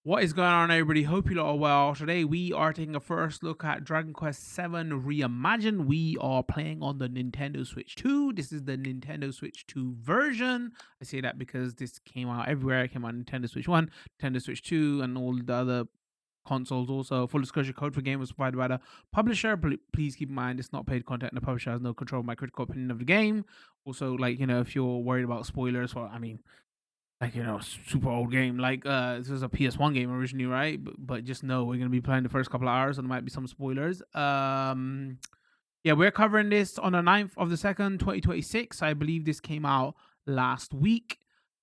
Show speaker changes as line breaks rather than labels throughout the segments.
What is going on, everybody? Hope you all are well. Today we are taking a first look at Dragon Quest 7 Reimagined. We are playing on the Nintendo Switch 2. This is the Nintendo Switch 2 version. I say that because this came out everywhere. It came out on Nintendo Switch 1, Nintendo Switch 2, and all the other consoles. Also, full disclosure, code for game was provided by the publisher. Please keep in mind it's not paid content and the publisher has no control of my critical opinion of the game. Also, like, if you're worried about spoilers, well, I mean, like, super old game. Like, this is a PS1 game originally, right? But just know we're gonna be playing the first couple of hours, and there might be some spoilers. Yeah, we're covering this on the 9th of the 2nd, 2026. I believe this came out last week.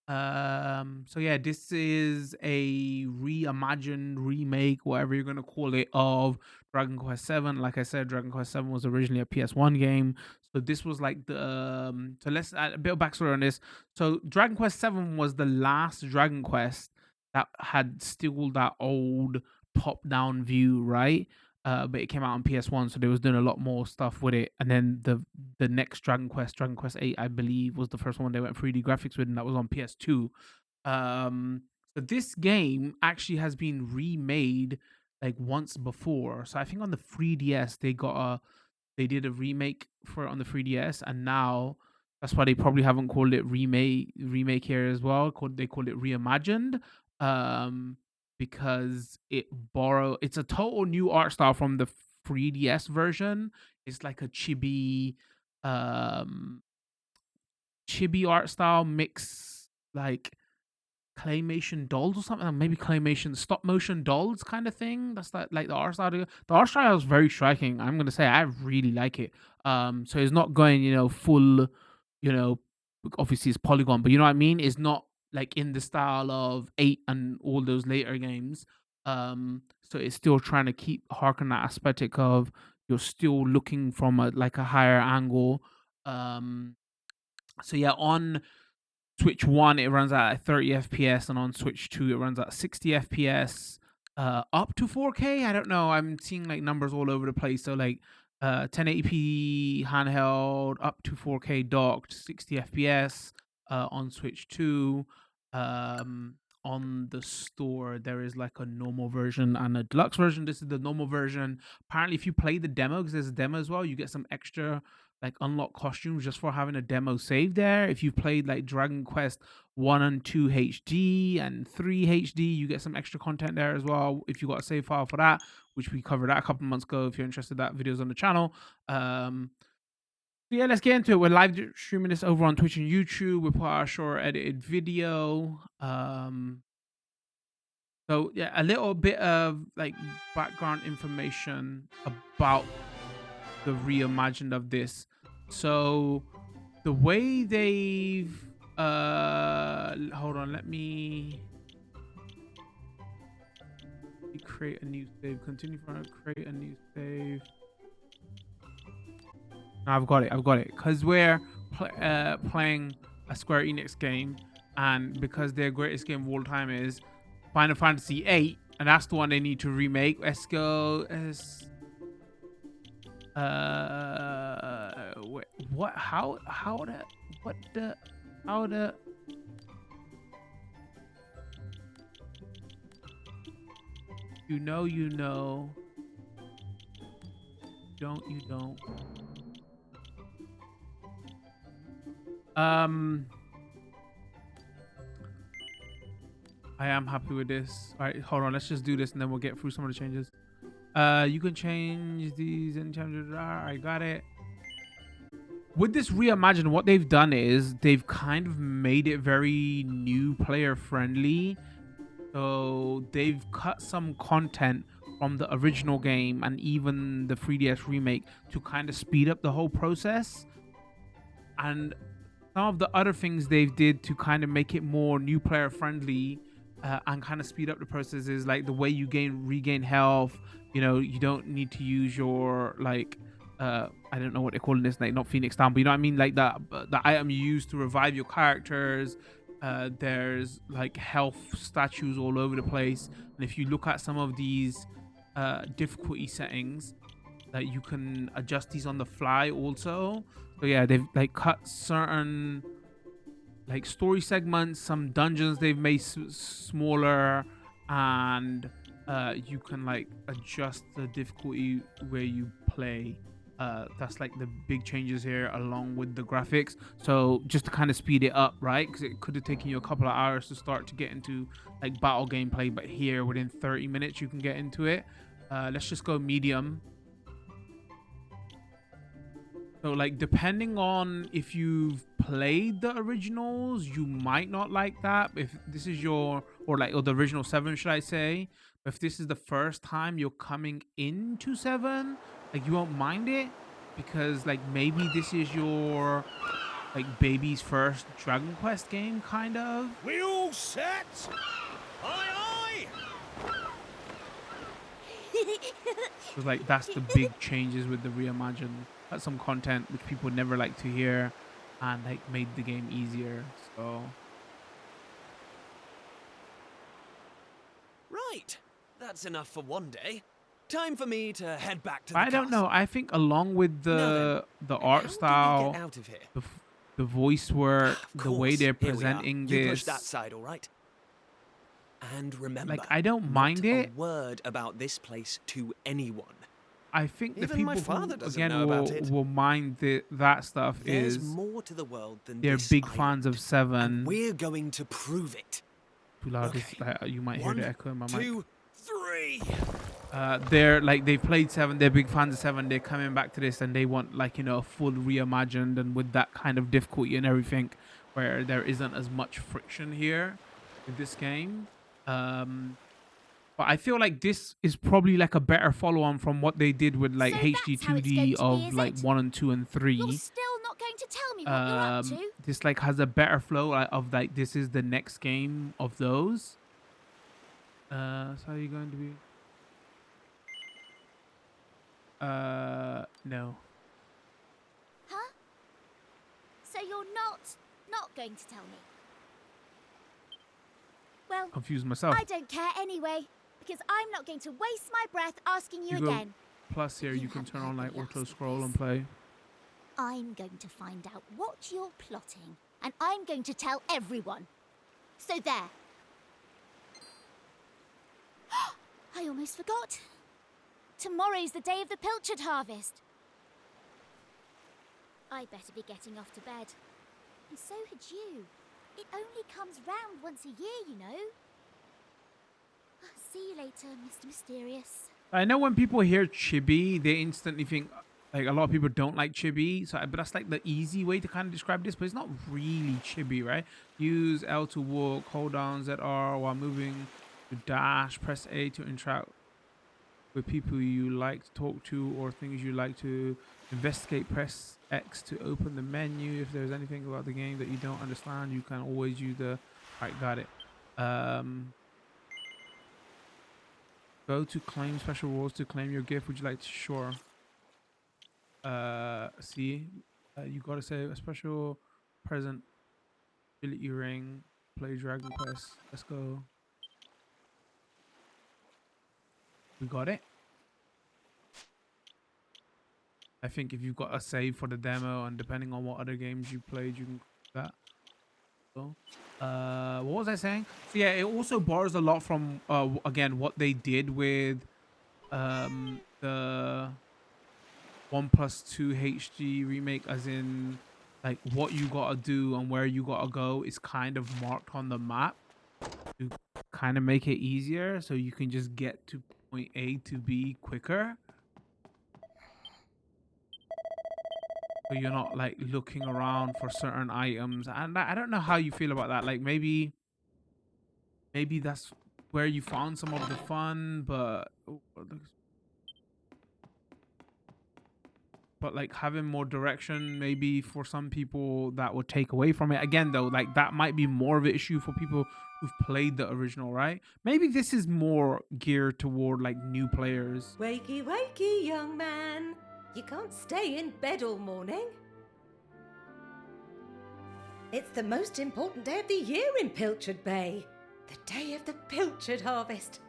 So yeah, this is a reimagined remake, whatever you're gonna call it, of Dragon Quest 7. Like I said, Dragon Quest 7 was originally a PS1 game. So this was like the so let's add a bit of backstory on this. So Dragon Quest 7 was the last Dragon Quest that had still that old top-down view, right? But it came out on PS1, so they was doing a lot more stuff with it. And then the next Dragon Quest 8, I believe, was the first one they went 3D graphics with, and that was on PS2. So this game actually has been remade like once before. So I think on the 3DS they did a remake for it on the 3DS, and now that's why they probably haven't called it remake here as well. They called it reimagined. Um because it's a total new art style from the 3DS version. It's like a um chibi art style mix, like claymation dolls or something, maybe claymation stop motion dolls kind of thing. That's like the art style. The art style is very striking. I'm gonna say I really like it. So it's not going, full, you know, obviously it's polygon, but you know what I mean? It's not like in the style of 8 and all those later games. So it's still trying to keep harken that aesthetic of you're still looking from a higher angle. Um, so yeah, on Switch 1, it runs at 30 FPS, and on Switch 2, it runs at 60 FPS, up to 4K. I don't know. I'm seeing like numbers all over the place. So like 1080p handheld, up to 4K docked, 60 FPS on Switch 2. On the store, there is like a normal version and a deluxe version. This is the normal version. Apparently, if you play the demo, because there's a demo as well, you get some extra like unlock costumes just for having a demo saved there. If you've played like Dragon Quest 1 and 2 HD and 3 HD, you get some extra content there as well. If you got a save file for that, which we covered that a couple months ago. If you're interested, that video's on the channel. So yeah, let's get into it. We're live streaming this over on Twitch and YouTube. We put our short edited video. So yeah, a little bit of like background information about the reimagined of this. So the way they've hold on, let me create a new save. Continue from create a new save. No, I've got it. Because we're playing a Square Enix game, and because their greatest game of all time is Final Fantasy 8, and that's the one they need to remake. Let's go. Wait, what? How the? What the? How the? You know. Don't you don't. I am happy with this. All right, hold on. Let's just do this, and then we'll get through some of the changes. You can change these in terms of. I got it. With this Reimagine, what they've done is they've kind of made it very new player friendly. So they've cut some content from the original game and even the 3DS remake to kind of speed up the whole process. And some of the other things they've did to kind of make it more new player friendly, and kind of speed up the process, is like the way you regain health. You don't need to use your like I don't know what they're calling this, like not Phoenix Down, but you know what I mean, like the item you use to revive your characters. There's like health statues all over the place, and if you look at some of these difficulty settings, that you can adjust these on the fly also. So yeah, they've like cut certain like story segments, some dungeons they've made smaller, and you can like adjust the difficulty where you play. That's like the big changes here, along with the graphics. So just to kind of speed it up, right? Because it could have taken you a couple of hours to start to get into like battle gameplay, but here within 30 minutes you can get into it. Let's just go medium. So like depending on if you've played the originals, you might not like that. If this is your or the original 7, should I say? If this is the first time you're coming into 7, like you won't mind it, because like maybe this is your like baby's first Dragon Quest game, kind of.
We all set? Aye,
So like that's the big changes with the Reimagined. That's some content which people never like to hear, and like made the game easier. So
right. That's enough for one day. Time for me to head back to the
I don't know. I think along with the art
how
style,
do we get out of here?
the voice work,
Of
the way
course,
they're
here we are.
presenting
You
this,
push that side, all right? And remember,
like I don't
not
mind
a
it.
word about this place to anyone.
I think the
Even my
people
father
who
doesn't
again
know about it.
will mind that stuff
There's
is
more to the world than
they're
this
big
island,
fans of
and
7.
we're going to prove it.
Too loud,
Okay.
you might hear
One,
the echo in my mic.
2, 3.
They're like they've played 7. They're big fans of 7. They're coming back to this, and they want like a full reimagined, and with that kind of difficulty and everything, where there isn't as much friction here with this game. But I feel like this is probably like a better follow-on from what they did with like
So
HD
that's how it's
2D
going to be,
of
is
like
it?
1 and 2 and 3.
You're still not going to tell me what you're up to?
This like has a better flow of like this is the next game of those. So are you going to be? No.
Huh? So you're not going to tell me? Well,
Confused myself.
I don't care anyway, because I'm not going to waste my breath asking you
You go
again.
Plus here you can
haven't
turn
heard
on
the
like
last
auto
of
scroll and
this.
play.
I'm going to find out what you're plotting, and I'm going to tell everyone. So there. I almost forgot. Tomorrow's the day of the pilchard harvest. I'd better be getting off to bed. And so had you. It only comes round once a year, you know. See you later, Mr. Mysterious.
I know when people hear chibi, they instantly think like a lot of people don't like chibi. So, but that's like the easy way to kind of describe this. But it's not really chibi, right? Use L to walk, hold down ZR while moving to dash, press A to interact with people you like to talk to or things you like to investigate. Press X to open the menu. If there's anything about the game that you don't understand, you can always use the... Alright, got it. Go to claim special rewards to claim your gift. Would you like to? Sure. See, you gotta say a special present ability ring. Play Dragon Quest. Let's go. We got it. I think if you've got a save for the demo, and depending on what other games you played, you can do that. So, what was I saying? So yeah, it also borrows a lot from again what they did with the 1+2 HD remake, as in like what you gotta do and where you gotta go is kind of marked on the map to kind of make it easier, so you can just get to point A to B quicker. So you're not like looking around for certain items, and I don't know how you feel about that. Like maybe that's where you found some of the fun, but like having more direction, maybe for some people that would take away from it. Again though, like that might be more of an issue for people who've played the original, right? Maybe this is more geared toward like new players.
Wakey, wakey, young man. You can't stay in bed all morning. It's the most important day of the year in Pilchard Bay. The day of the pilchard harvest.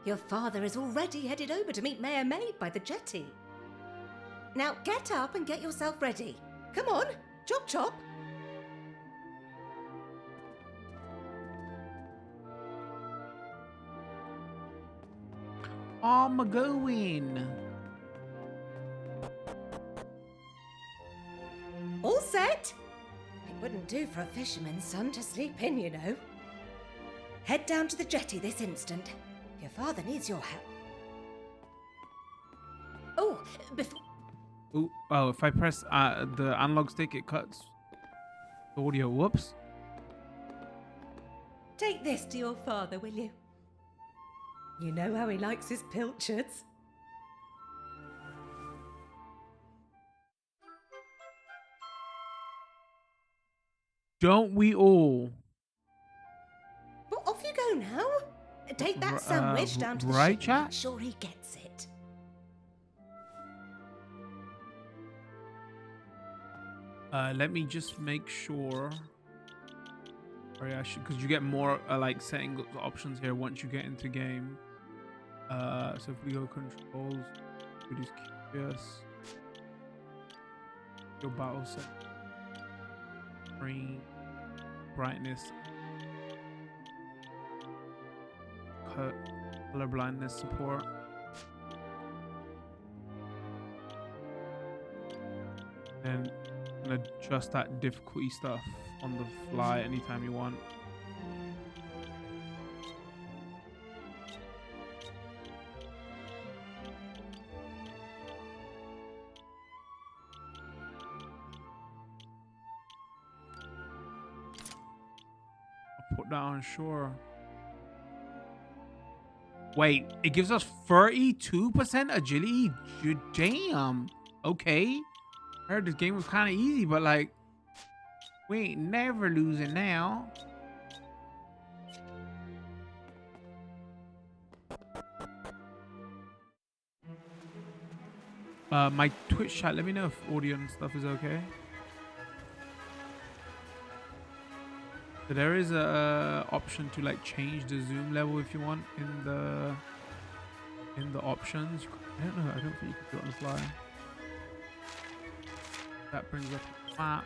Your father is already headed over to meet Mayor Maid by the jetty. Now get up and get yourself ready. Come on, chop chop.
I'm going.
All set? It wouldn't do for a fisherman's son to sleep in, you know. Head down to the jetty this instant. Your father needs your help. Oh, before...
Ooh, oh, if I press the analog stick, it cuts the audio. Whoops.
Take this to your father, will you? You know how he likes his pilchards.
Don't we all?
Well, off you go now. Take that sandwich down to the
right,
ship and
chat?
make sure he gets it.
Let me just make sure. Sorry, I should, because you get more like setting options here once you get into game. So if we go controls, reduce curious, your battle set, screen, brightness, color blindness support. And adjust that difficulty stuff on the fly anytime you want. I'll put that on shore. Wait, it gives us 32% agility? Damn. Okay. I heard this game was kind of easy, but like, we ain't never losing now. My Twitch chat, let me know if audio and stuff is okay. So there is a option to like change the zoom level if you want in the options. I don't know. I don't think you can do it on the fly. That brings up a map.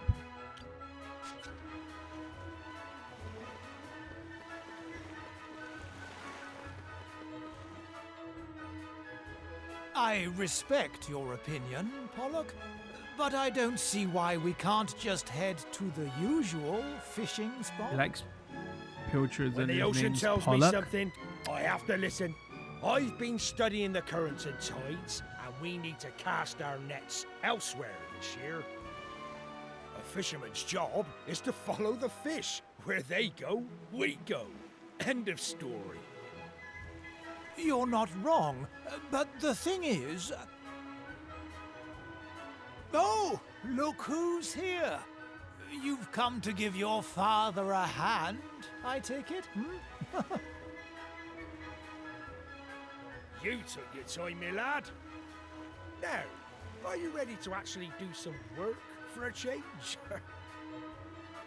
I respect your opinion, Pollock, but I don't see why we can't just head to the usual fishing spot.
He likes pilchards
When
and
the
his
ocean
name's
tells me
Pollock.
something, I have to listen. I've been studying the currents and tides, and we need to cast our nets elsewhere this year. A fisherman's job is to follow the fish. Where they go, we go. End of story.
You're not wrong, but the thing is... Oh, look who's here. You've come to give your father a hand, I take it?
You took your time, my lad. Now, are you ready to actually do some work for a change?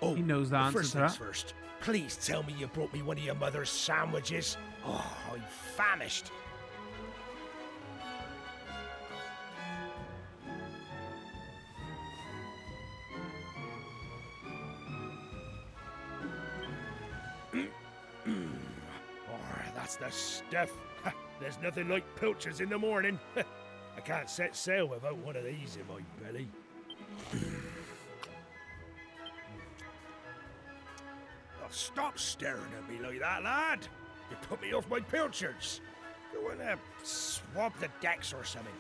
Oh,
He knows the answer
first
to
things
that.
first. Please tell me you brought me one of your mother's sandwiches. Oh, I'm famished. Oh, that's the stuff. There's nothing like pilchards in the morning. I can't set sail without one of these in my belly. Oh, stop staring at me like that, lad. You put me off my pilchards. Go on there, swab the decks or something.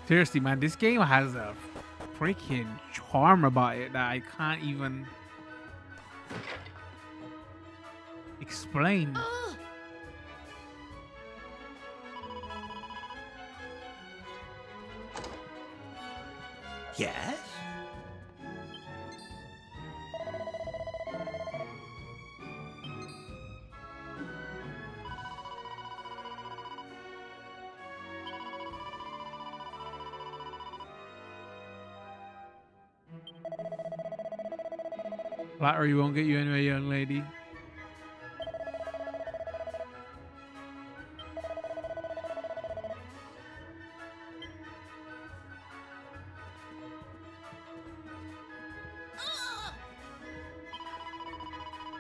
Seriously, man, this game has a freaking charm about it that I can't even explain.
Yes?
Flattery won't get you anywhere, young lady.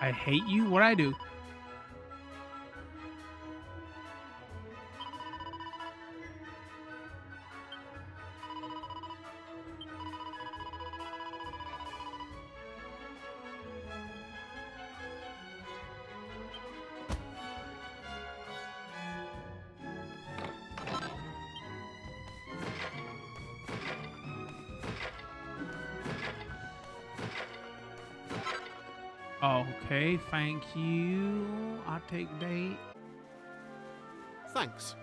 I hate you? What'd I do? Okay, thank you. I'll take date.
Thanks.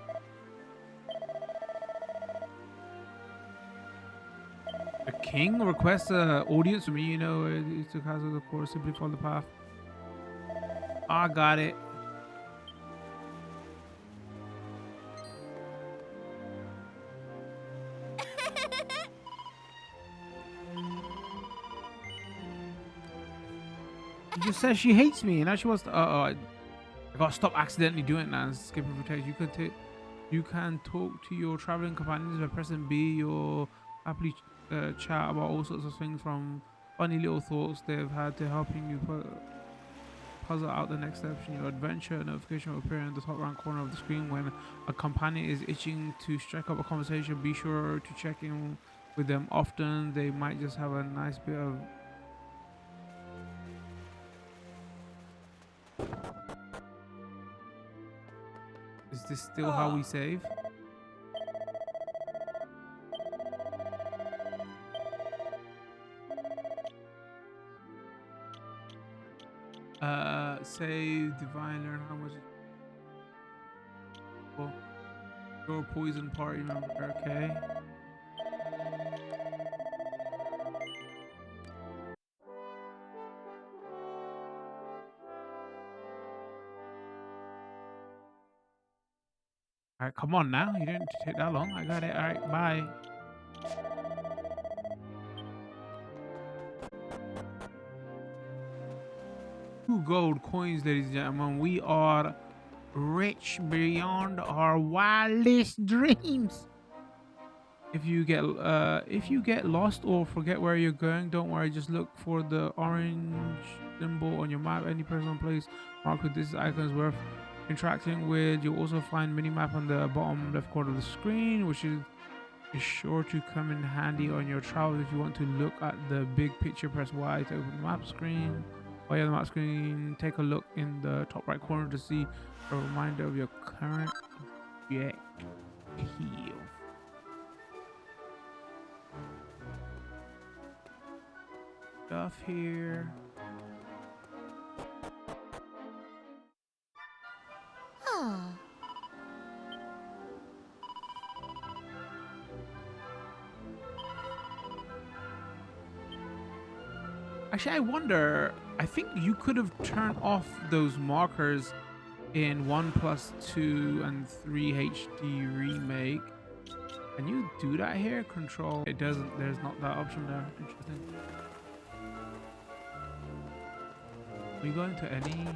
The king requests an audience from me. You know, it's the cause of the course. Simply follow the path. I got it. She just says she hates me, and now she wants to. I gotta stop accidentally doing that and skipping for text. You can talk to your traveling companions by pressing B. You'll happily chat about all sorts of things, from funny little thoughts they've had to helping you puzzle out the next steps in your adventure. A notification will appear in the top right corner of the screen when a companion is itching to strike up a conversation. Be sure to check in with them often. They might just have a nice bit of. Is this still how we save? Save divine, learn how much. Well, your poison party member. Okay. All right, come on now. You didn't take that long. I got it. All right, bye. Two gold coins, ladies and gentlemen. We are rich beyond our wildest dreams. If you get lost or forget where you're going, don't worry. Just look for the orange symbol on your map. Any person or place marked with this icon is worth interacting with. You'll also find mini-map on the bottom left corner of the screen, which is sure to come in handy on your travels. If you want to look at the big picture, press Y to open the map screen. While you're on the map screen, take a look in the top right corner to see a reminder of your current objective. Stuff here.
Ah.
Actually, I wonder, I think you could have turned off those markers in 1+2 and 3 HD remake. Can you do that here? Control. It doesn't. There's not that option there. Interesting. We go into any.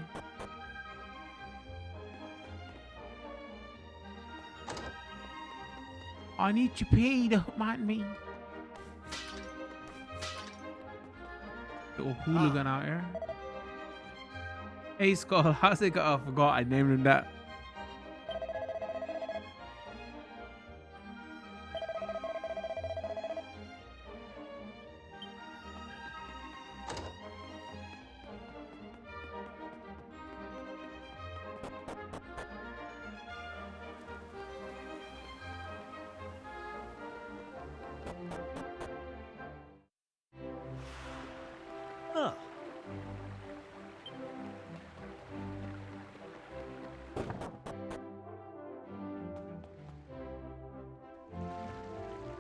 I need to pee. Don't mind me. Little hooligan out here. Hey Skull, how's it go? I forgot I named him that.
Huh.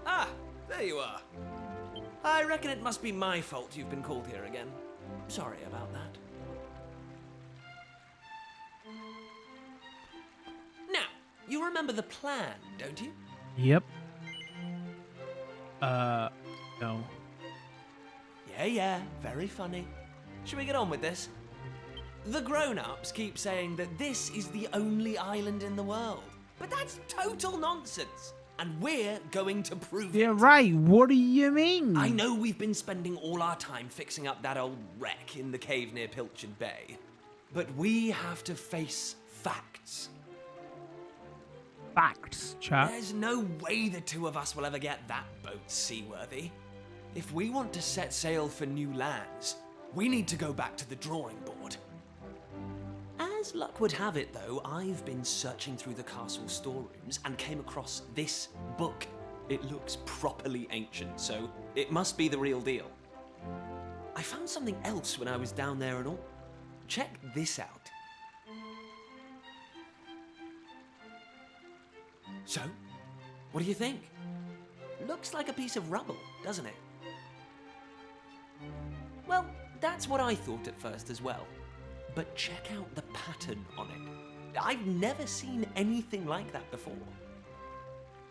Ah, there you are. I reckon it must be my fault you've been called here again. Sorry about that. Now, you remember the plan, don't you?
Yep. No.
Yeah, very funny. Should we get on with this? The grown-ups keep saying that this is the only island in the world. But that's total nonsense. and we're going to prove
Yeah,
it.
right. What do you mean?
I know we've been spending all our time fixing up that old wreck in the cave near Pilchard Bay, but we have to face facts.
Facts, chap.
There's no way the two of us will ever get that boat seaworthy. If we want to set sail for new lands, we need to go back to the drawing board. As luck would have it, though, I've been searching through the castle storerooms and came across this book. It looks properly ancient, so it must be the real deal. I found something else when I was down there and all. Check this out. So, what do you think? Looks like a piece of rubble, doesn't it? Well, that's what I thought at first as well. But check out the pattern on it. I've never seen anything like that before.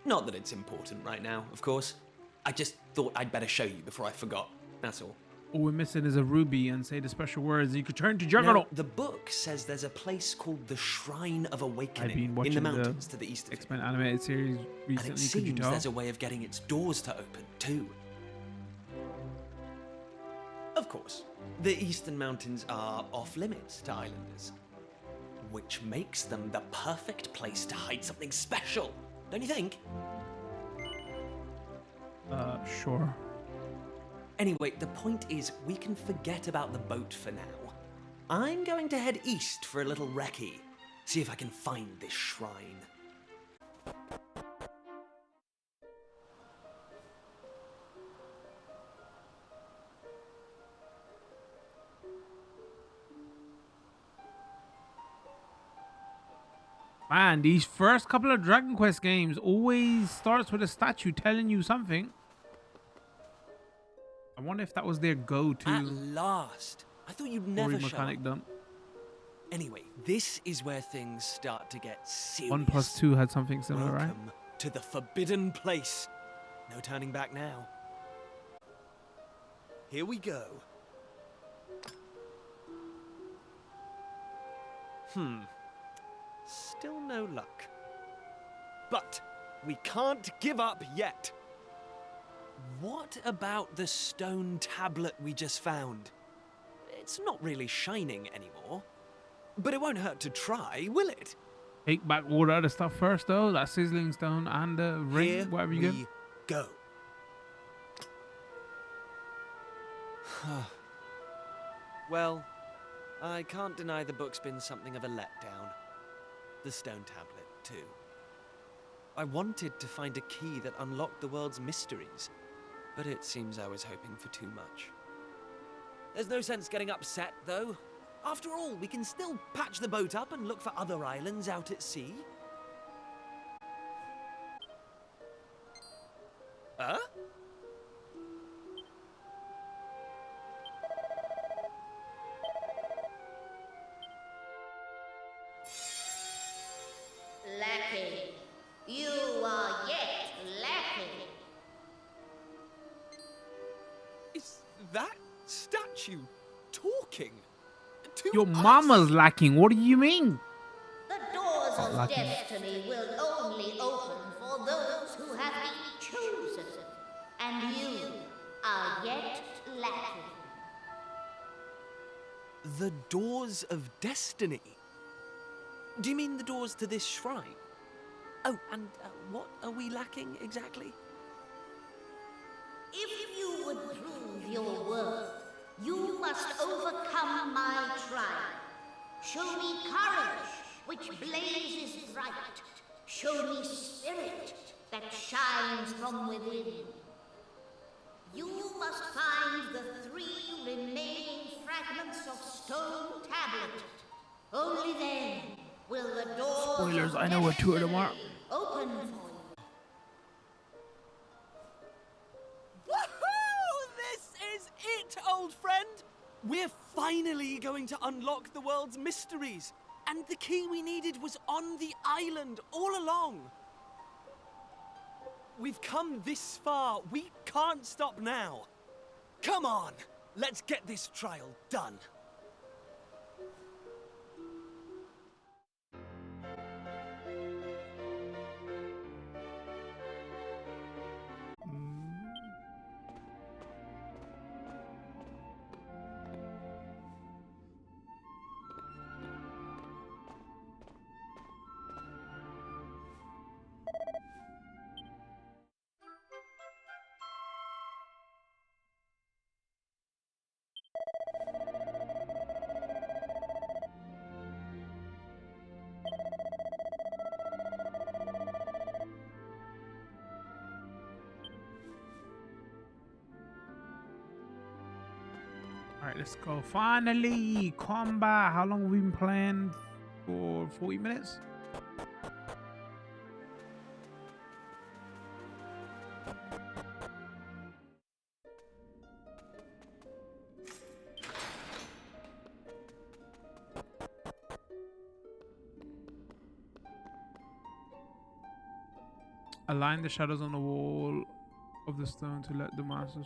Not that it's important right now, of course. I just thought I'd better show you before I forgot, that's all.
All we're missing is a ruby and say the special words and you could turn to
Now,
Juggernaut.
the book says there's a place called the Shrine of
I've
Awakening
been
in
watching
the mountains to the east of it.
X-Men animated series
And it
recently, could you
seems
tell?
there's a way of getting its doors to open, too. Of course, the Eastern Mountains are off-limits to islanders, which makes them the perfect place to hide something special, don't you think?
Sure.
Anyway, the point is, we can forget about the boat for now. I'm going to head east for a little recce, see if I can find this shrine.
Man, these first couple of Dragon Quest games always starts with a statue telling you something. I wonder if that was their go-to
At last! I thought you'd
story
never show
mechanic
up.
dump.
Anyway, this is where things start to get serious.
1+2 had something similar, right?
Welcome to the forbidden place. No turning back now. Here we go. Still no luck. But we can't give up yet. What about the stone tablet we just found? It's not really shining anymore. But it won't hurt to try, will it?
Take back all the other stuff first, though. That sizzling stone and the ring,
Here
whatever you
we
get.
go. Well, I can't deny the book's been something of a letdown. The stone tablet, too. I wanted to find a key that unlocked the world's mysteries, but it seems I was hoping for too much. There's no sense getting upset, though. After all, we can still patch the boat up and look for other islands out at sea. Huh?
Lackey, you are yet lacking.
Is that statue talking? To
Your
us?
mama's lacking. What do you mean?
The doors of
lacking.
destiny will only open for those who have been chosen, and you are yet lacking.
The doors of destiny? Do you mean the doors to this shrine? Oh, and what are we lacking exactly?
If you would prove your worth, you must overcome my trial. Show me courage, which blazes bright. Show me spirit that shines from within. You must find the 3 remaining fragments of stone tablet. Only then will the doors
Spoilers,
of
I know where 2 of them are.
destiny open for you.
Woohoo! This is it, old friend! We're finally going to unlock the world's mysteries. And the key we needed was on the island all along. We've come this far. We can't stop now. Come on, let's get this trial done.
All right, let's go. Finally, combat. How long have we been playing? For 40 minutes? Align the shadows on the wall of the stone to let the masters.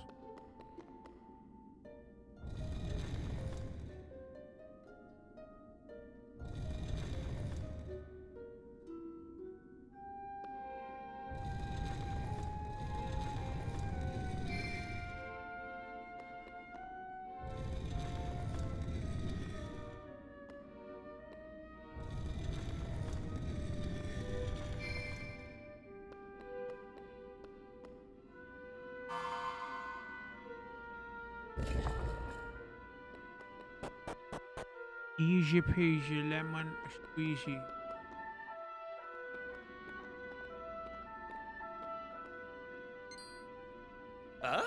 Easy peasy lemon squeezy.
Huh?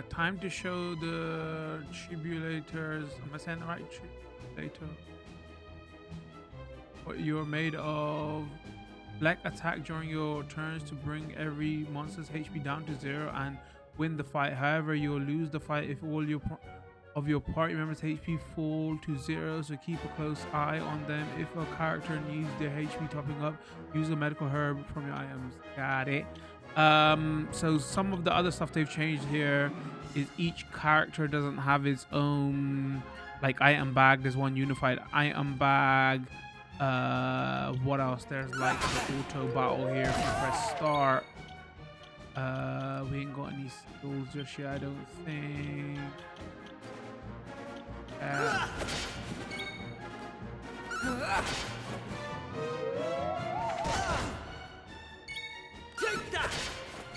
Time to show the tribulators. Am I saying the right? Tribulator. What you're made of. Select attack during your turns to bring every monster's HP down to 0 and win the fight. However, you'll lose the fight if all of your party members' HP fall to 0, so keep a close eye on them. If a character needs their HP topping up, use a medical herb from your items. Got it. So some of the other stuff they've changed here is each character doesn't have its own like item bag. There's one unified item bag. What else? There's like the auto battle here. If you press start, we ain't got any skills just yet, I don't think.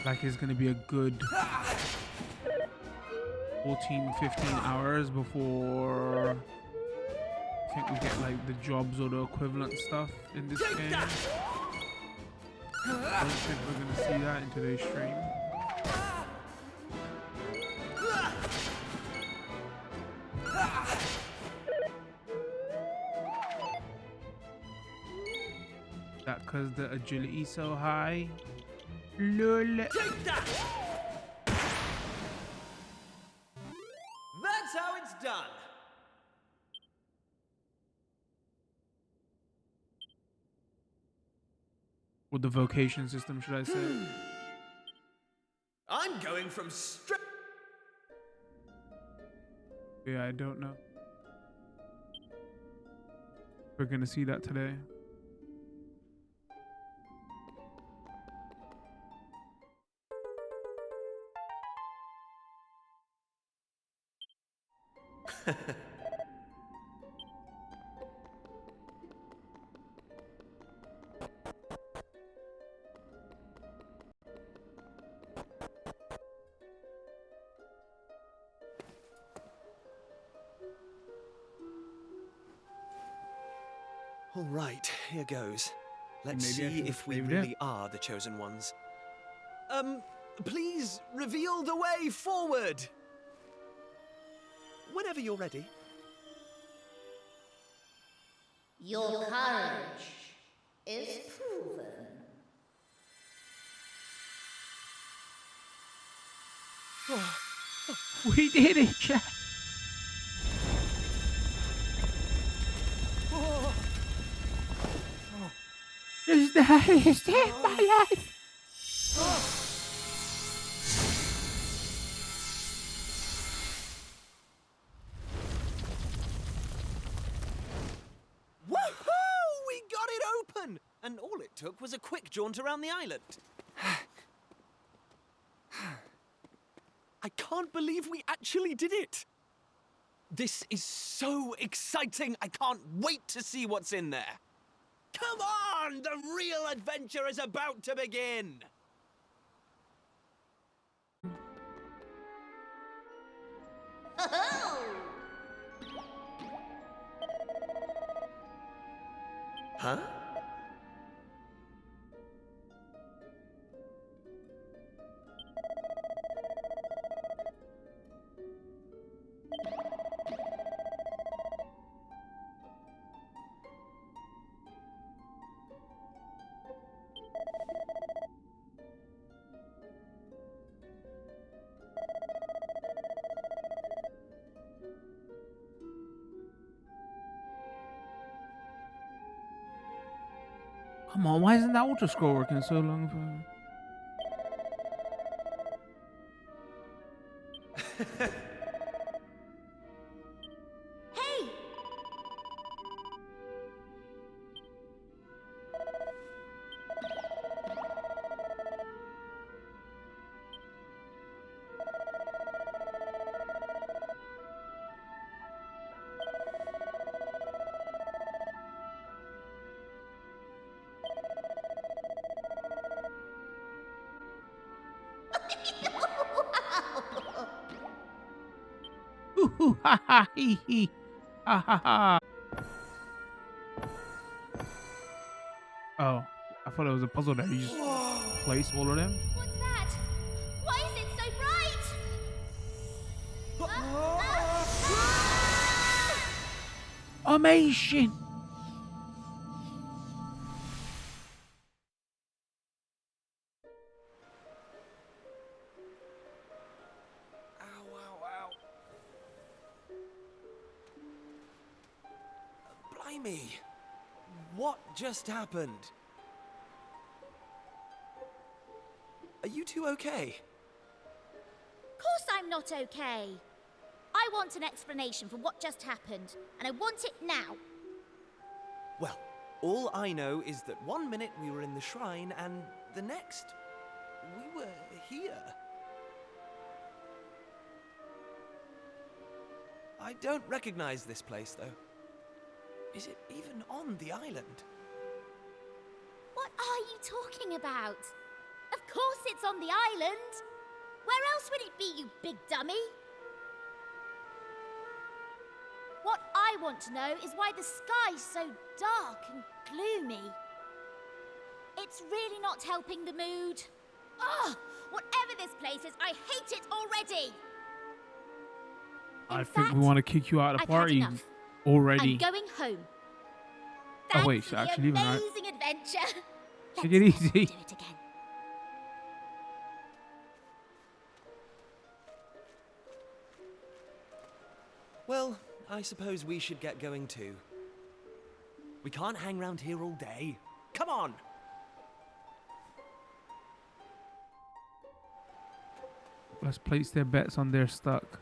Like it's gonna be a good 14-15 hours before I think we get like the jobs or the equivalent stuff in this game. I don't think we're gonna see that in today's stream. That cause the agility so high. Lol.
Take that! That's how it's done.
Or the vocation system, should I say?
I'm going from straight.
Yeah, I don't know. We're gonna see that today.
All right, here goes. Let's
Maybe I
see
should
if we
save
really
it.
are the chosen ones. Please reveal the way forward. Whenever you're ready.
Your courage is proven.
We did it, chat. This saved my life.
Woohoo! We got it open! And all it took was a quick jaunt around the island. I can't believe we actually did it! This is so exciting! I can't wait to see what's in there! Come on! The real adventure is about to begin! Huh?
Come on, why isn't that auto scroll working so long for?
Hey!
Ooh, ha ha hee hee. Ha ha ha. Oh, I thought it was a puzzle that you just place all of them.
What's that? Why is it so bright?
Amazing.
Ow, ow, ow. Blimey! What just happened? Are you two okay?
Of course I'm not okay. I want an explanation for what just happened, and I want it now.
Well, all I know is that 1 minute we were in the shrine, and the next, we were here. I don't recognize this place, though. Is it even on the island?
What are you talking about? Of course it's on the island. Where else would it be, you big dummy? What I want to know is why the sky's so dark and gloomy. It's really not helping the mood. Ugh! Whatever this place is, I hate it already!
I
In
think
fact,
we want to kick you out of the
I've had
party
enough.
already.
I'm going home.
Oh, wait,
Thanks
she's
for the
actually leaving, right?
amazing adventure.
Take it
Let's not
easy.
do it again.
Well, I suppose we should get going too. We can't hang around here all day. Come on!
Let's place their bets on their stuck.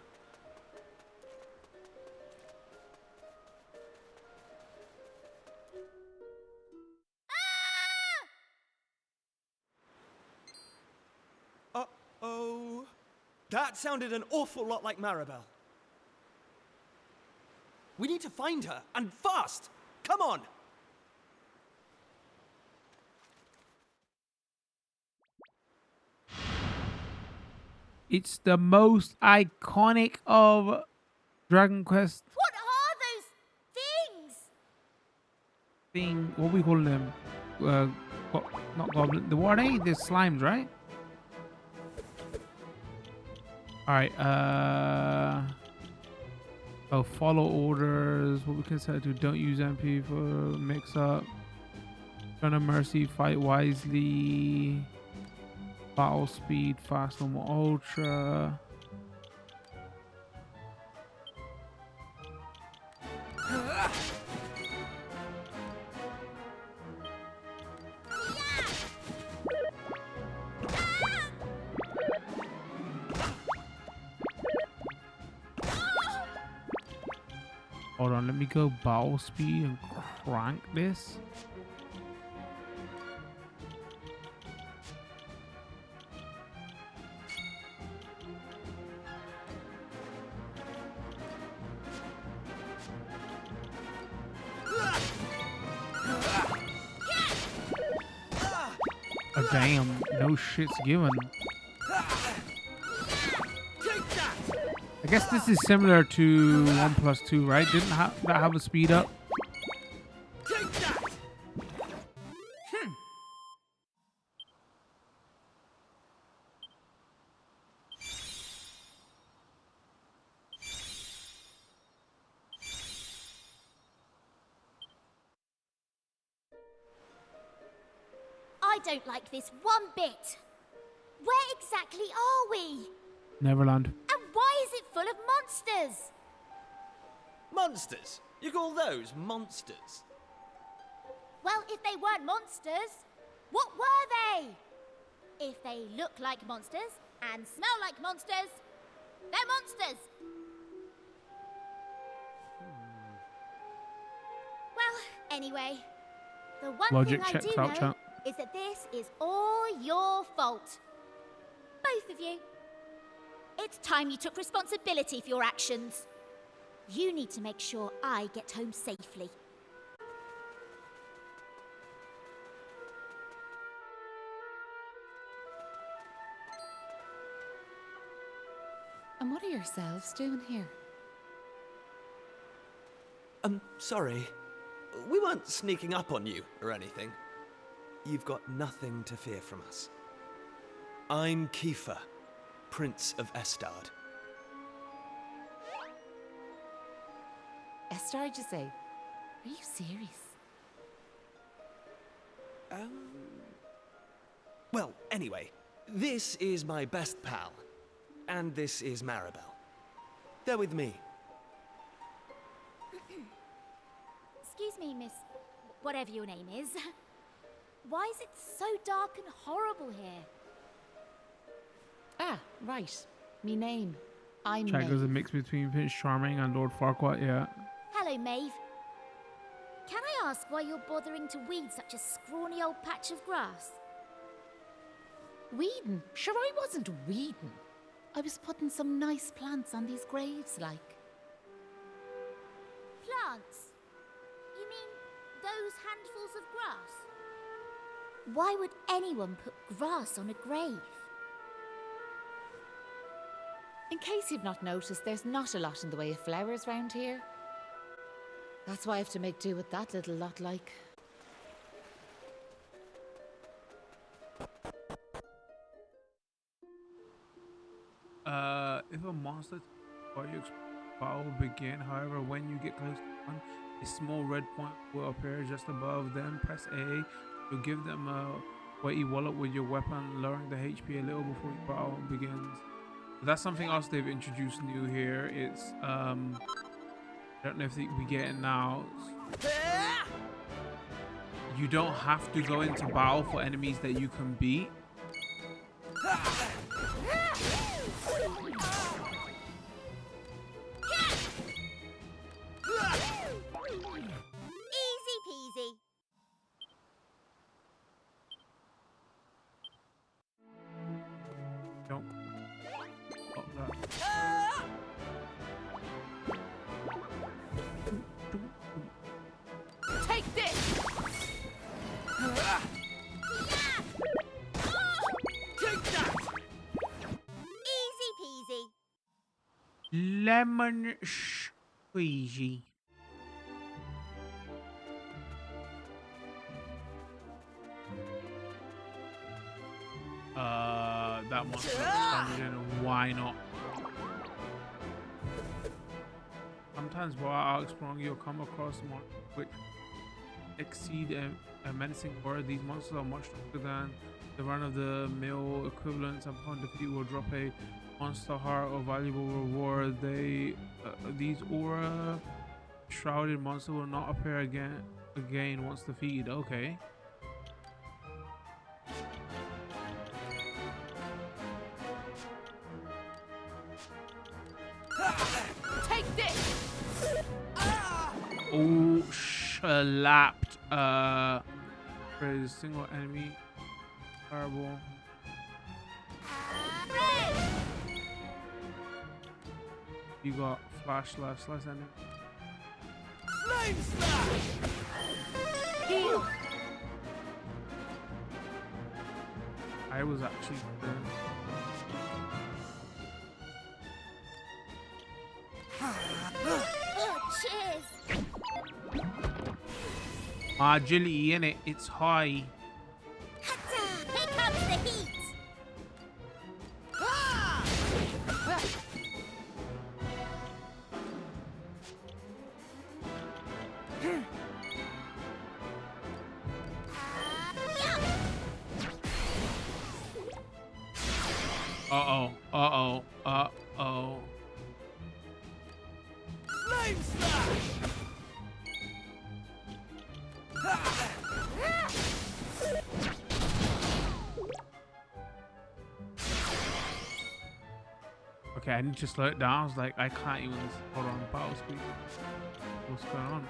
Uh-oh. That sounded an awful lot like Maribel. We need to find her, and fast! Come on!
It's the most iconic of Dragon Quest
What are those things?
thing. What we call them? Not goblin. What are they? They're slimes, right? All right. Oh, follow orders. What we can set to don't use MP for mix up. Turn of mercy. Fight wisely. Battle speed. Fast normal ultra. Hold on, let me go battle speed and crank this. Damn, no shit's given. I guess this is similar to 1+2, right? Didn't that have a speed up?
I don't like this one bit. Where exactly are we?
Neverland.
And why is it full of monsters?
Monsters? You call those monsters?
Well, if they weren't monsters, what were they? If they look like monsters and smell like monsters, they're monsters. Well, anyway, the one
Logic
thing I
checks
do
out,
know
chat.
is that this is all your fault. Both of you. It's time you took responsibility for your actions. You need to make sure I get home safely.
And what are yourselves doing here?
Sorry. We weren't sneaking up on you or anything. You've got nothing to fear from us. I'm Kiefer, Prince of Estard.
Estard, you say? Are you serious?
Well, anyway, this is my best pal. And this is Maribel. They're with me.
Excuse me, miss, whatever your name is. Why is it so dark and horrible here?
Ah, right. Me name. I'm
Jack is a
Maeve.
mix between Prince Charming and Lord Farquaad, yeah.
Hello, Maeve. Can I ask why you're bothering to weed such a scrawny old patch of grass?
Weeding? Sure, I wasn't weeding. I was putting some nice plants on these graves, like.
Plants? You mean those handfuls of grass? Why would anyone put grass on a grave?
In case you've not noticed, there's not a lot in the way of flowers round here. That's why I have to make do with that little lot, like.
If a monster or your battle will begin, however, when you get close to one, a small red point will appear just above them. Press A. You'll give them a weighty wallop with your weapon, lowering the HP a little before your battle begins. That's something else they've introduced new here. It's I don't know if we get it now. You don't have to go into battle for enemies that you can beat.
Easy peasy.
Don't. Oh, that.
Take this!
Take that!
Easy peasy.
Lemon squeezy. That monster dungeon, why not? Sometimes while exploring, you'll come across monsters which exceed a menacing word. These monsters are much stronger than the run-of-the-mill equivalents. Upon defeat, will drop a monster heart or valuable reward. These aura shrouded monsters will not appear again once defeated. Okay.
Take this!
Oh, slapped. For a single enemy. Terrible. You got flash left, slice enemy.
Flame slash!
Heal!
I was actually.
Oh, cheers!
My agility in it, it's high.
Here comes the heat!
Uh-oh. Uh-oh. Uh-oh.
Flame slash!
Okay, I need to slow it down. I was like, I can't even hold on battle speed. What's going on?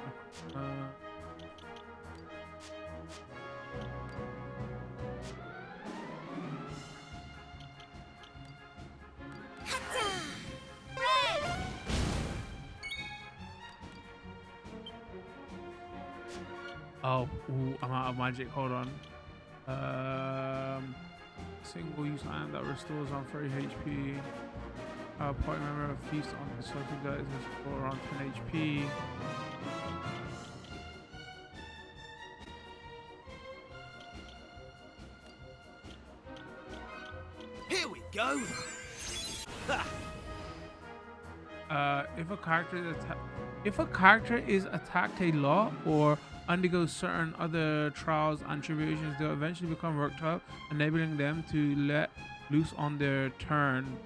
Oh, ooh, I'm out of magic. Hold on. Single use item that restores on 30 HP. Party member feast on the circle that is for around 10 HP.
Here we go!
If a character is attacked a lot or undergoes certain other trials and tribulations, they'll eventually become worked up, enabling them to let loose on their turn.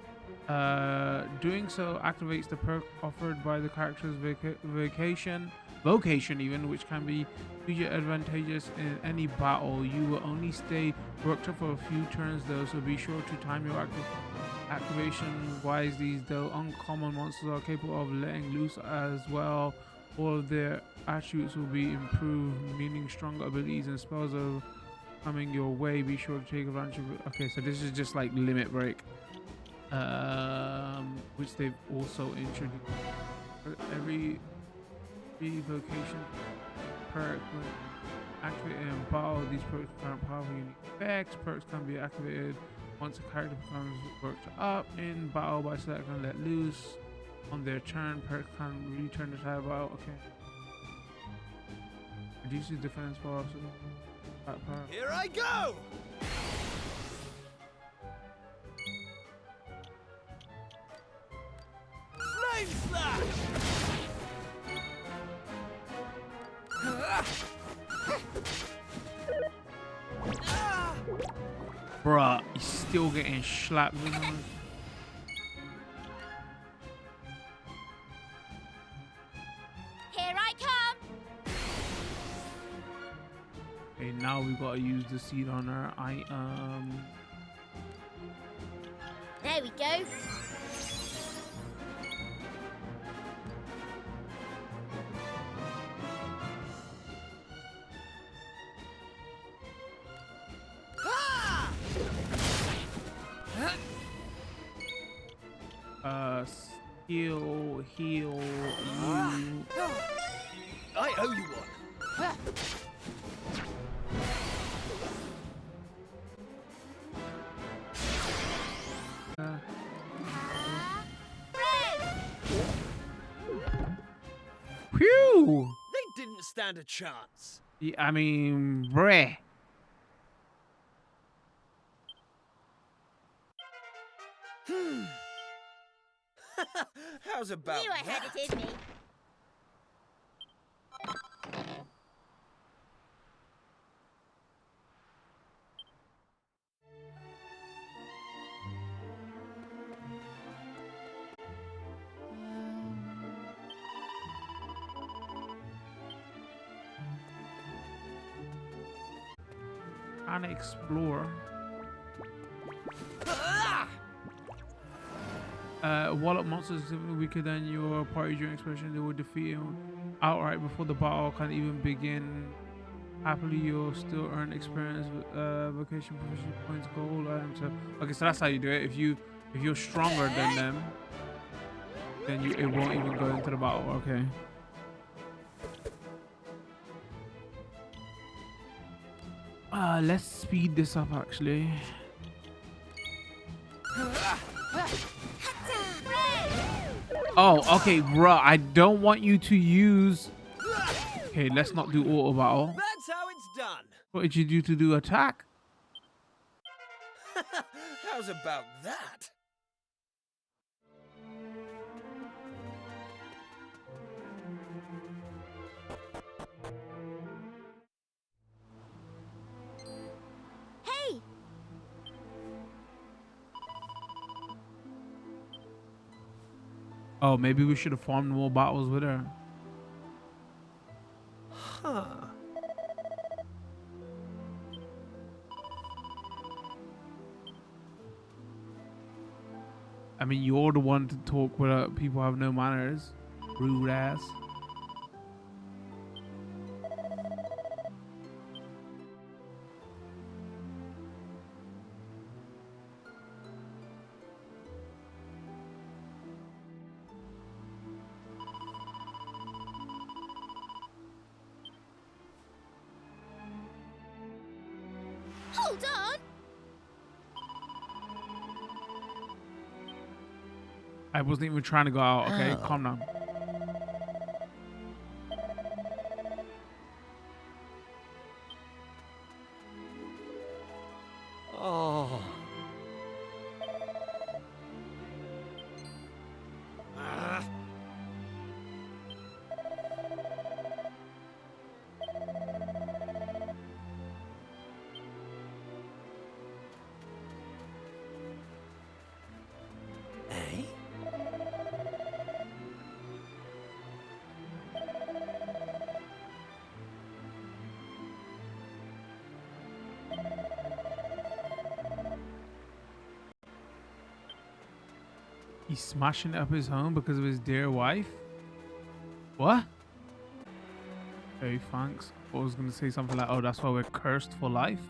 Doing so activates the perk offered by the character's vocation even, which can be hugely advantageous in any battle. You will only stay worked up for a few turns though, so be sure to time your activation wisely. Though uncommon monsters are capable of letting loose as well, all of their attributes will be improved, meaning stronger abilities and spells are coming your way. Be sure to take advantage of it. Okay, so this is just like limit break, which they've also introduced. Every vocation perk when activated in battle, these perks are powerful unique effects. Perks can be activated once a character becomes worked up in battle by selecting let loose on their turn. Perks can return the type battle. Okay. Reduces defense bar.
Here I go! Flame slash!
Bruh, he's still getting slapped.
Here I come!
Okay, now we gotta use the seed on our item.
There we go.
Heal you.
I owe you one.
Phew!
They didn't stand a chance.
Yeah, I mean, bruh.
How's about
You ahead
that?
it is me.
Trying to explore. Wallop monsters significantly weaker than your party during exploration. They will defeat you outright before the battle can even begin. Happily, you'll still earn experience, vocation, proficiency points, gold items. Okay, so that's how you do it. If you're stronger than them, then it won't even go into the battle. Okay. Let's speed this up actually. Oh, okay, bruh. I don't want you to use. Okay, let's not do auto battle.
That's how it's done.
What did you do to do attack?
How's about that?
Hey!
Oh, maybe we should have formed more battles with her.
Huh.
I mean, you're the one to talk with people who have no manners. Rude ass.
Hold on!
I wasn't even trying to go out, okay? Calm down.
Oh. Ah. Eh?
He's smashing up his home because of his dear wife? What? Hey, thanks. I was going to say something like, oh, that's why we're cursed for life.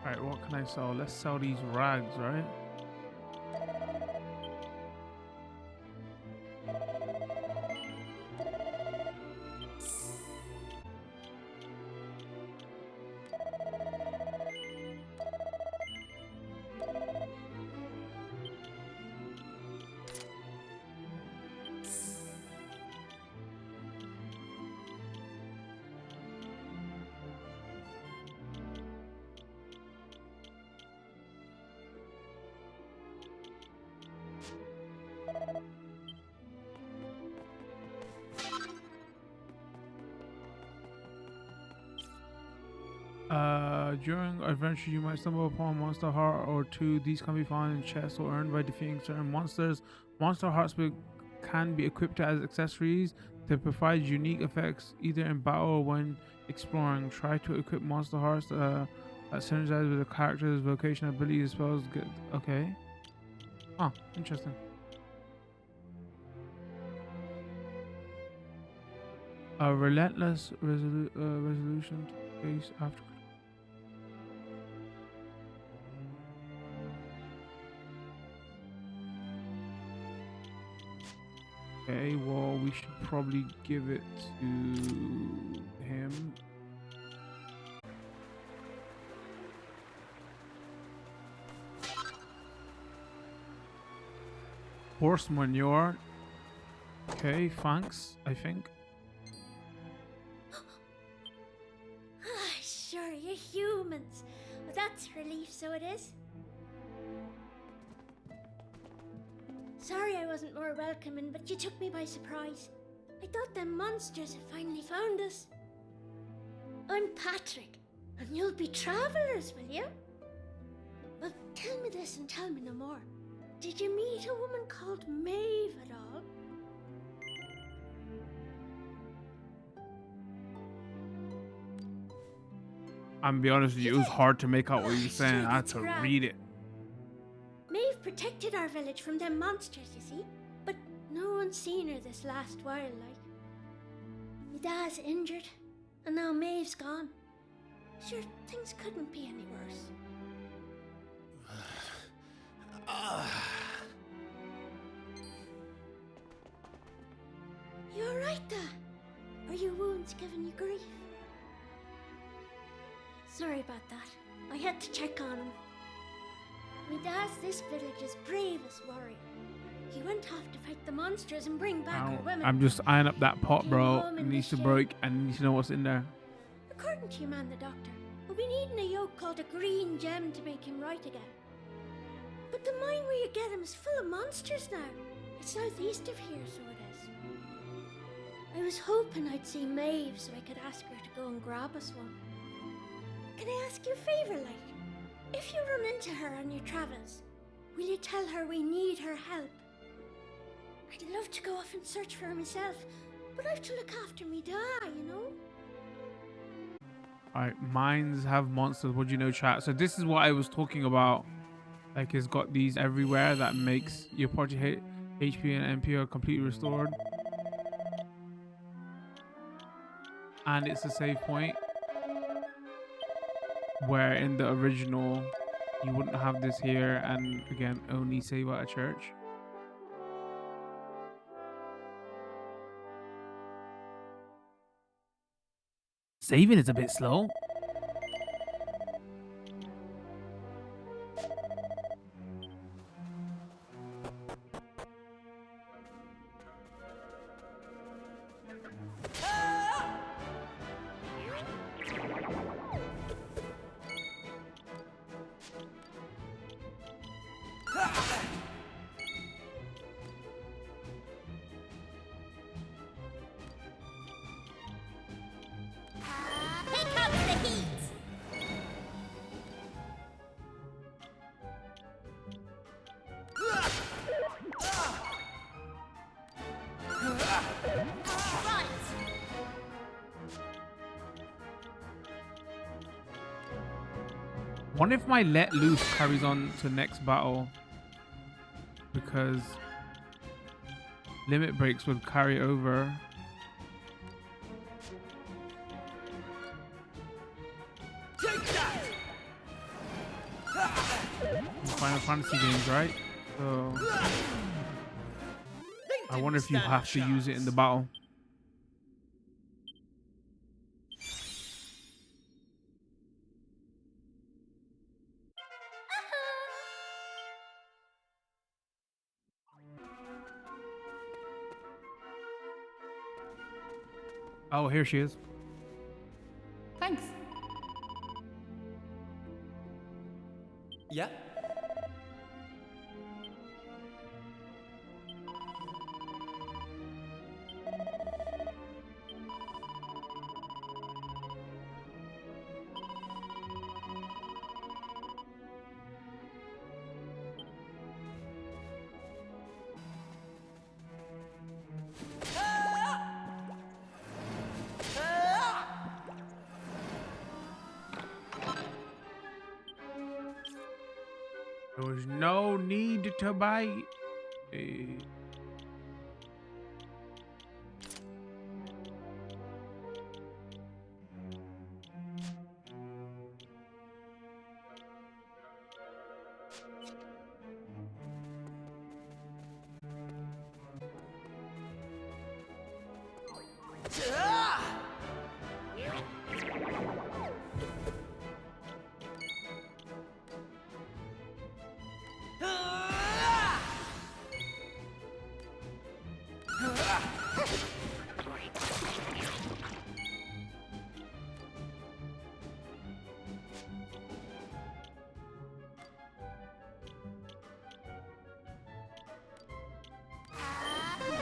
Alright, what can I sell? Let's sell these rags, right? During adventure, you might stumble upon a monster heart or two. These can be found in chests or earned by defeating certain monsters. Monster hearts can be equipped as accessories to provide unique effects either in battle or when exploring. Try to equip monster hearts that synergize with the character's vocation, abilities, spells. Good. Okay. Oh, interesting. A relentless resolution to face after. Okay, well, we should probably give it to him. Horse manure. Okay, thanks, I think.
Sure, you're humans. Well, that's a relief, so it is. Sorry I wasn't more welcoming, but you took me by surprise. I thought them monsters had finally found us. I'm Patrick, and you'll be travelers, will you? Well, tell me this and tell me no more. Did you meet a woman called Maeve at all?
I'm gonna be honest with you, it was hard to make out what you were saying. I had to read it.
Maeve protected our village from them monsters, you see. But no one's seen her this last while, like. My dad's injured, and now Maeve's gone.
Sure, things couldn't be any worse. You alright, Da? Are your wounds giving you grief? Sorry about that. I had to check on him. Me dad's this village's bravest warrior. He went off to fight the monsters and bring back our women.
I'm just eyeing up that pot,
Came
bro.
home
It
in
needs
the
to
shed.
break and need to know what's in there.
According to your man, the doctor, we'll be needing a yoke called a green gem to make him right again. But the mine where you get him is full of monsters now. It's southeast of here, so it is. I was hoping I'd see Maeve so I could ask her to go and grab us one. Can I ask you a favour, like? If you run into her on your travels, will you tell her we need her help? I'd love to go off and search for her myself, but I have to look after me da, you know?
Alright, mines have monsters. What do you know, chat? So this is what I was talking about. Like, it's got these everywhere that makes your party HP and MP are completely restored. And it's a save point. Where in the original, you wouldn't have this here. And again, only save at a church. Saving is a bit slow.
Here comes the heat! Right!
Wonder if my let loose carries on to next battle, because limit breaks would carry over. Final Fantasy games, right? So I wonder if you have to use it in the battle. Oh, here she is.
Thanks.
Yeah?
There was no need to bite. Eh.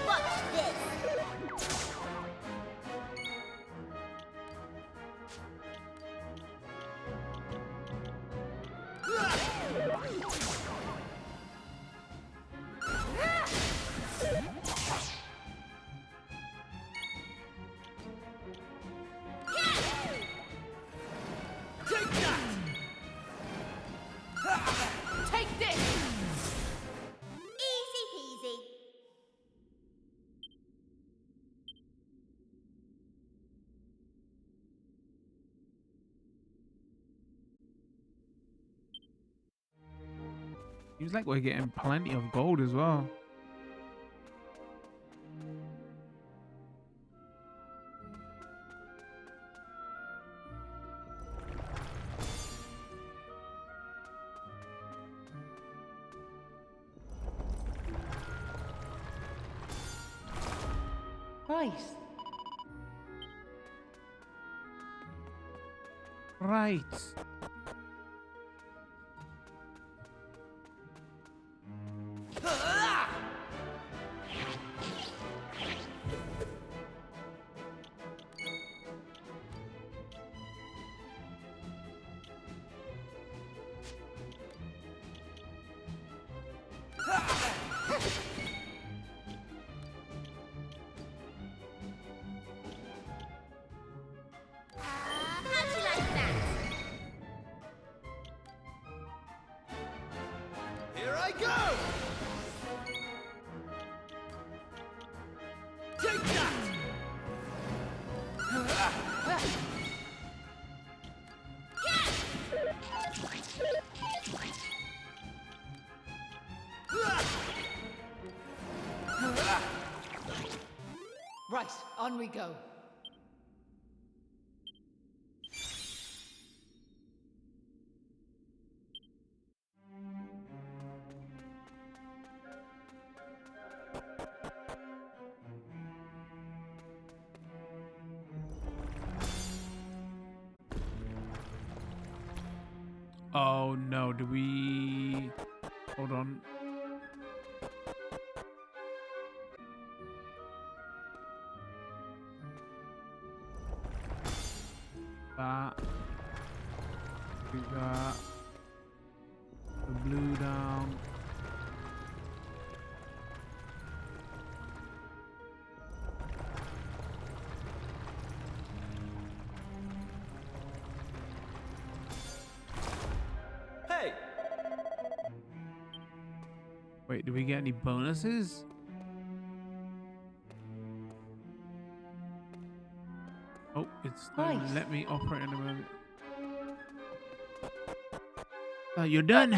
Watch this!
Take this!
Easy peasy.
Seems like we're getting plenty of gold as well.
Right.
Right.
How'd you like that?
Here I go! Take that!
Right, on we go.
Oh no, do we... Hold on. That. We got the blue down.
Hey!
Wait, do we get any bonuses? Oh, it's not
Nice.
let me operate in a minute. You're done.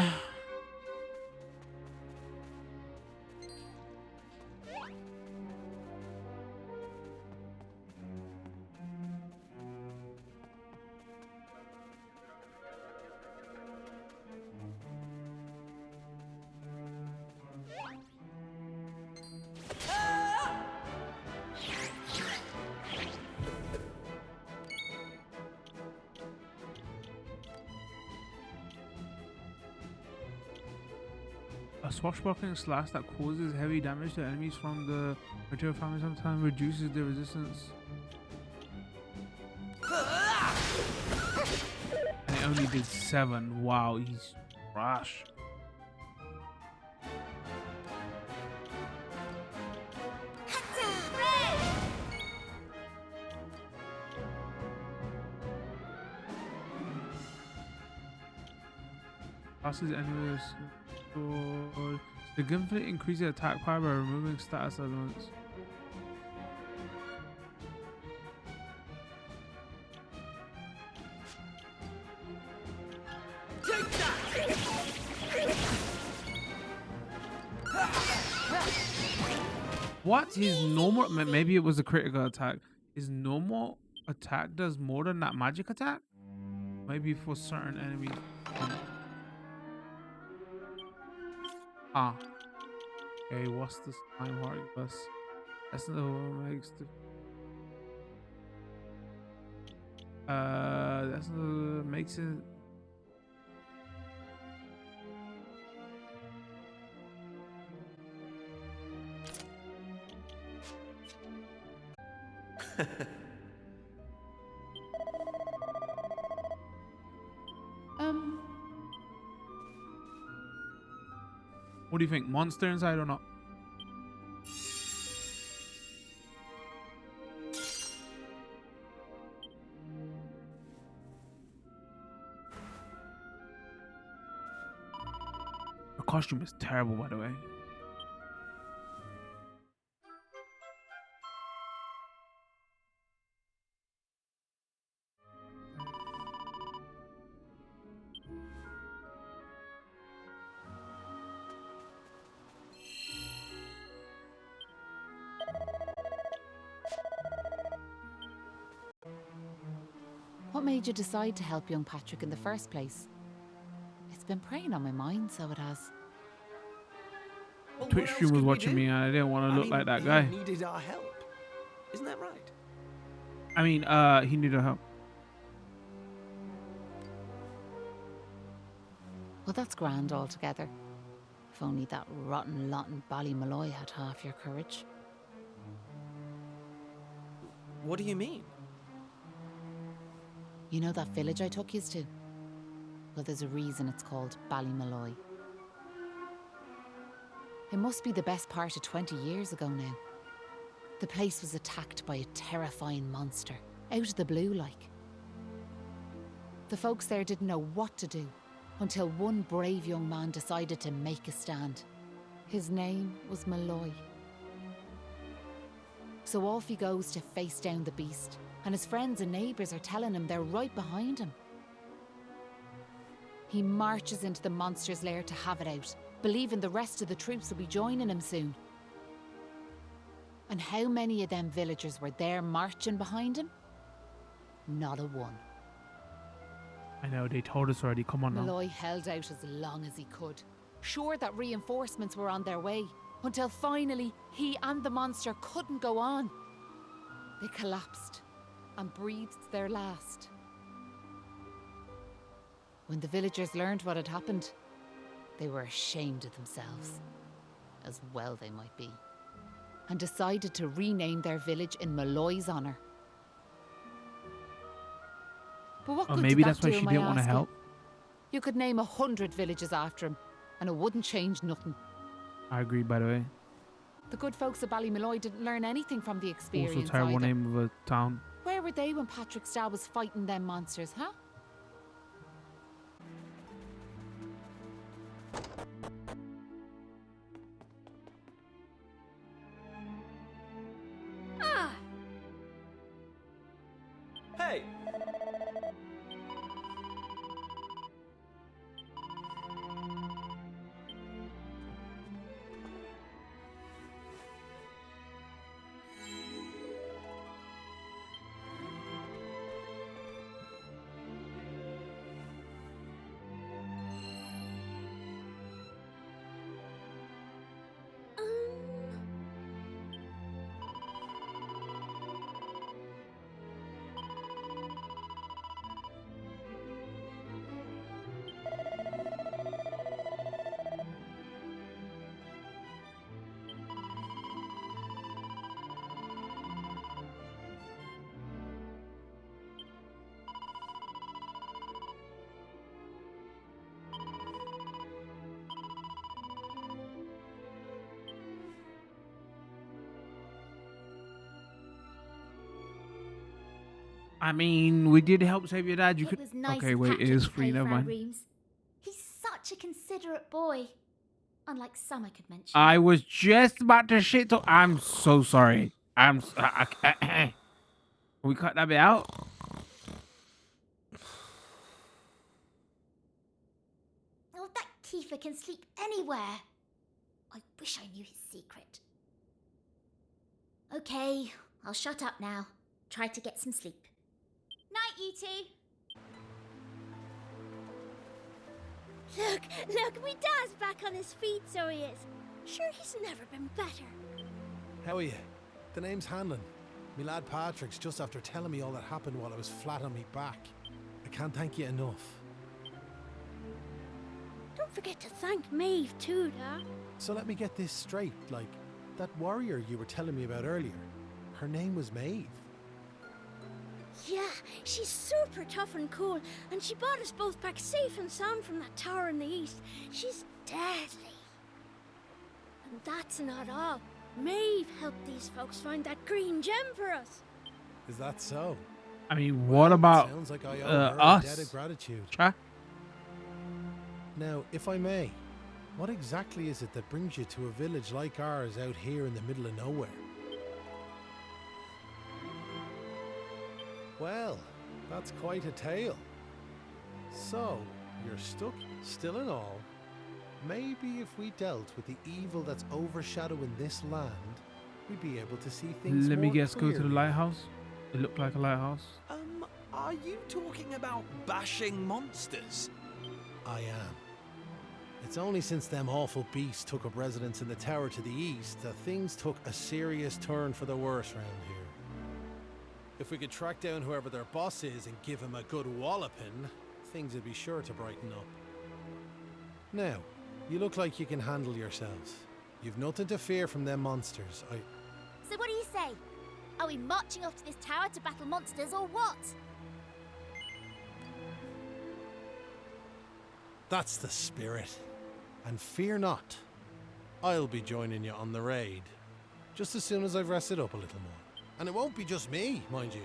A swashbuckling slash that causes heavy damage to enemies from the material family sometimes reduces their resistance. And it only did 7. Wow, he's trash. Passes enemies. Significantly increases attack power by removing status elements.
Take that!
What? His normal... Maybe it was a critical attack. His normal attack does more than that magic attack? Maybe for certain enemies. Ah. Okay, what's this time heart plus? That's not what makes the... That's the makes it... What do you think? Monster inside or not? The costume is terrible, by the way.
What made you decide to help young Patrick in the first place? It's been preying on my mind, so it has.
Well,
Twitch
what else
stream was
could we
watching
do?
me, and I didn't want to look like that guy.
He needed our help. Isn't that right?
I mean, he needed help.
Well, that's grand altogether. If only that rotten lot in Ballymalloy had half your courage.
What do you mean?
You know that village I took yous to? Well, there's a reason it's called Ballymalloy. It must be the best part of 20 years ago now. The place was attacked by a terrifying monster, out of the blue like. The folks there didn't know what to do until one brave young man decided to make a stand. His name was Malloy. So off he goes to face down the beast, and his friends and neighbours are telling him they're right behind him. He marches into the monster's lair to have it out, believing the rest of the troops will be joining him soon. And how many of them villagers were there marching behind him? Not a one.
I know, they told us already. Come on now.
Malloy held out as long as he could, sure that reinforcements were on their way, until finally he and the monster couldn't go on. They collapsed and breathed their last. When the villagers learned what had happened, they were ashamed of themselves, as well they might be, and decided to rename their village in Malloy's honour. But what
Or
good
maybe
did
that's
that
why
do,
she
am I
didn't want to
asking?
help.
You could name 100 villages after him, and it wouldn't change nothing.
I agree, by the way.
The good folks of Ballymalloy didn't learn anything from the experience
Also, terrible
either.
name of a town.
Where were they when Patrick's dad was fighting them monsters, huh?
Ah,
Hey!
I mean, we did help save your dad. You
It
could.
was nice
Okay,
of
wait, it
Patrick
is
to
free.
pay
Never
for our
mind.
rooms. He's such a considerate boy. Unlike some I could mention.
I was just about to shit talk. I'm so sorry. Can we cut that bit out?
Oh, that Kiefer can sleep anywhere. I wish I knew his secret. Okay, I'll shut up now. Try to get some sleep. Night, you two.
look, my dad's back on his feet, so he is. Sure, he's never been better.
How are you? The name's Hanlon. Me lad Patrick's just after telling me all that happened while I was flat on me back. I can't thank you enough.
Don't forget to thank Maeve too, Dad.
So let me get this straight, like, that warrior you were telling me about earlier, her name was Maeve.
Yeah, she's super tough and cool, and she brought us both back safe and sound from that tower in the east. She's deadly. And that's not all. Maeve helped these folks find that green gem for us.
Is that so?
I mean, what about
Sounds like I owe her a
us?
debt of gratitude.
Cha?
Now, if I may, what exactly is it that brings you to a village like ours out here in the middle of nowhere? Well, that's quite a tale. So, you're stuck still and all. Maybe if we dealt with the evil that's overshadowing this land, we'd be able to see things
Let me
more
guess. Go to the
clearly.
lighthouse. It looked like a lighthouse.
Are you talking about bashing monsters?
I am. It's only since them awful beasts took up residence in the tower to the east that things took a serious turn for the worse round here. If we could track down whoever their boss is and give him a good walloping, things would be sure to brighten up. Now, you look like you can handle yourselves. You've nothing to fear from them monsters.
So what do you say? Are we marching off to this tower to battle monsters or what?
That's the spirit. And fear not. I'll be joining you on the raid, just as soon as I've rested up a little more. And it won't be just me, mind you.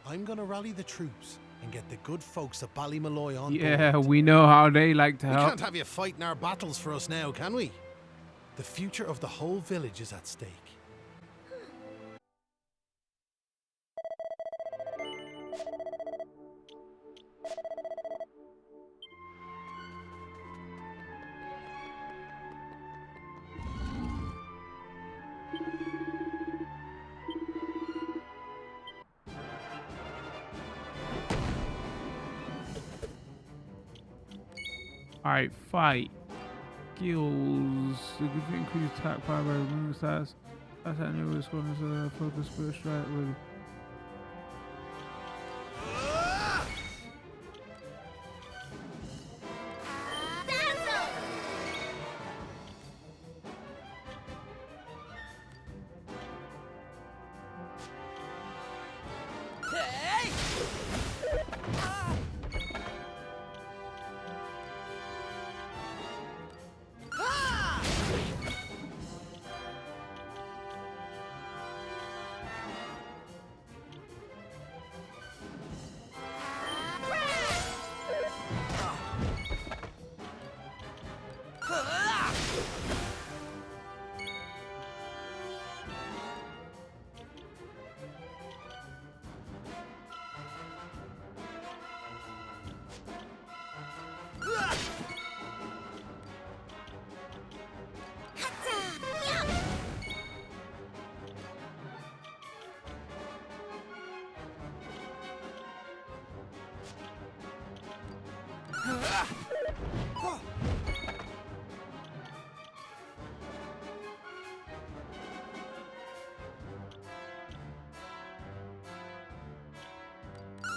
I'm gonna rally the troops and get the good folks of Ballymalloy on
Yeah,
board.
we know how they like to
We
help.
can't have you fighting our battles for us now, can we? The future of the whole village is at stake.
Alright, fight. Skills. If you increase attack power by removing stats, that's how new score is a focus spirit strike with.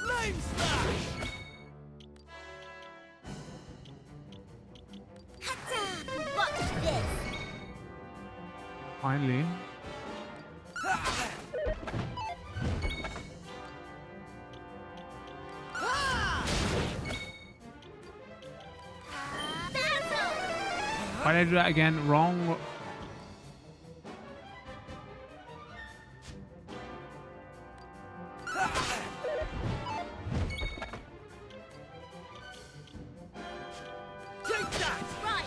Flame Slash!
Watch this!
Finally. Why did I do that again? Wrong.
Take that!
Right!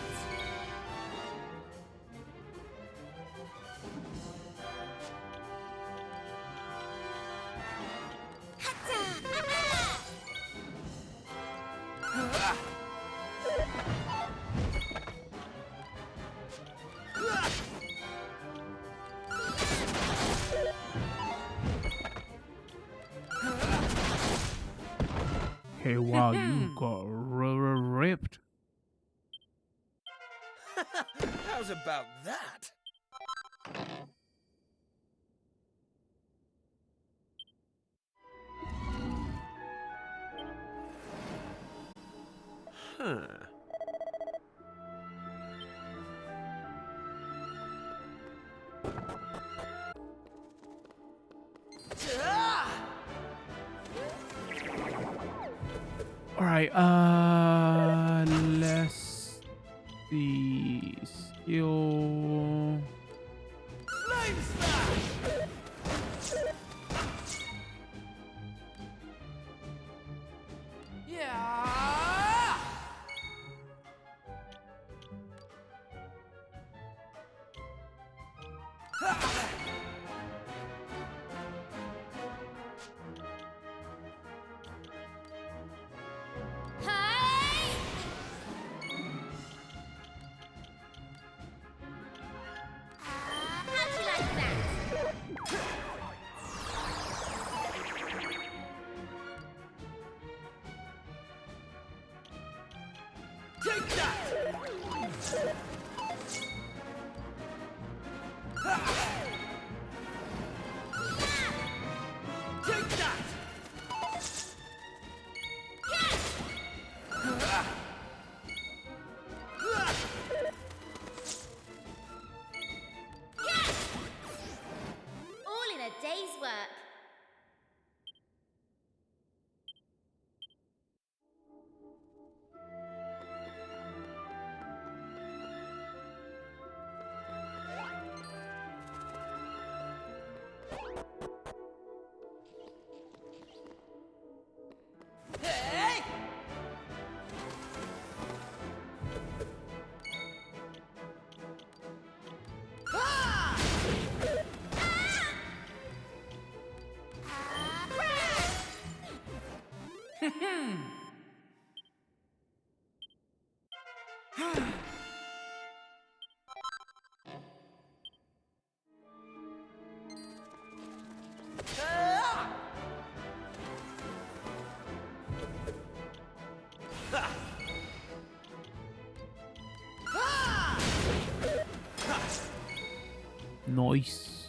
Okay, wow, you got ripped.
How's about that? Huh.
All right, let's see. Skill.
Flame Slash! Yeah!
Hey!
Take that! Take that!
All in a day's work.
Hey! Ah!
Nice.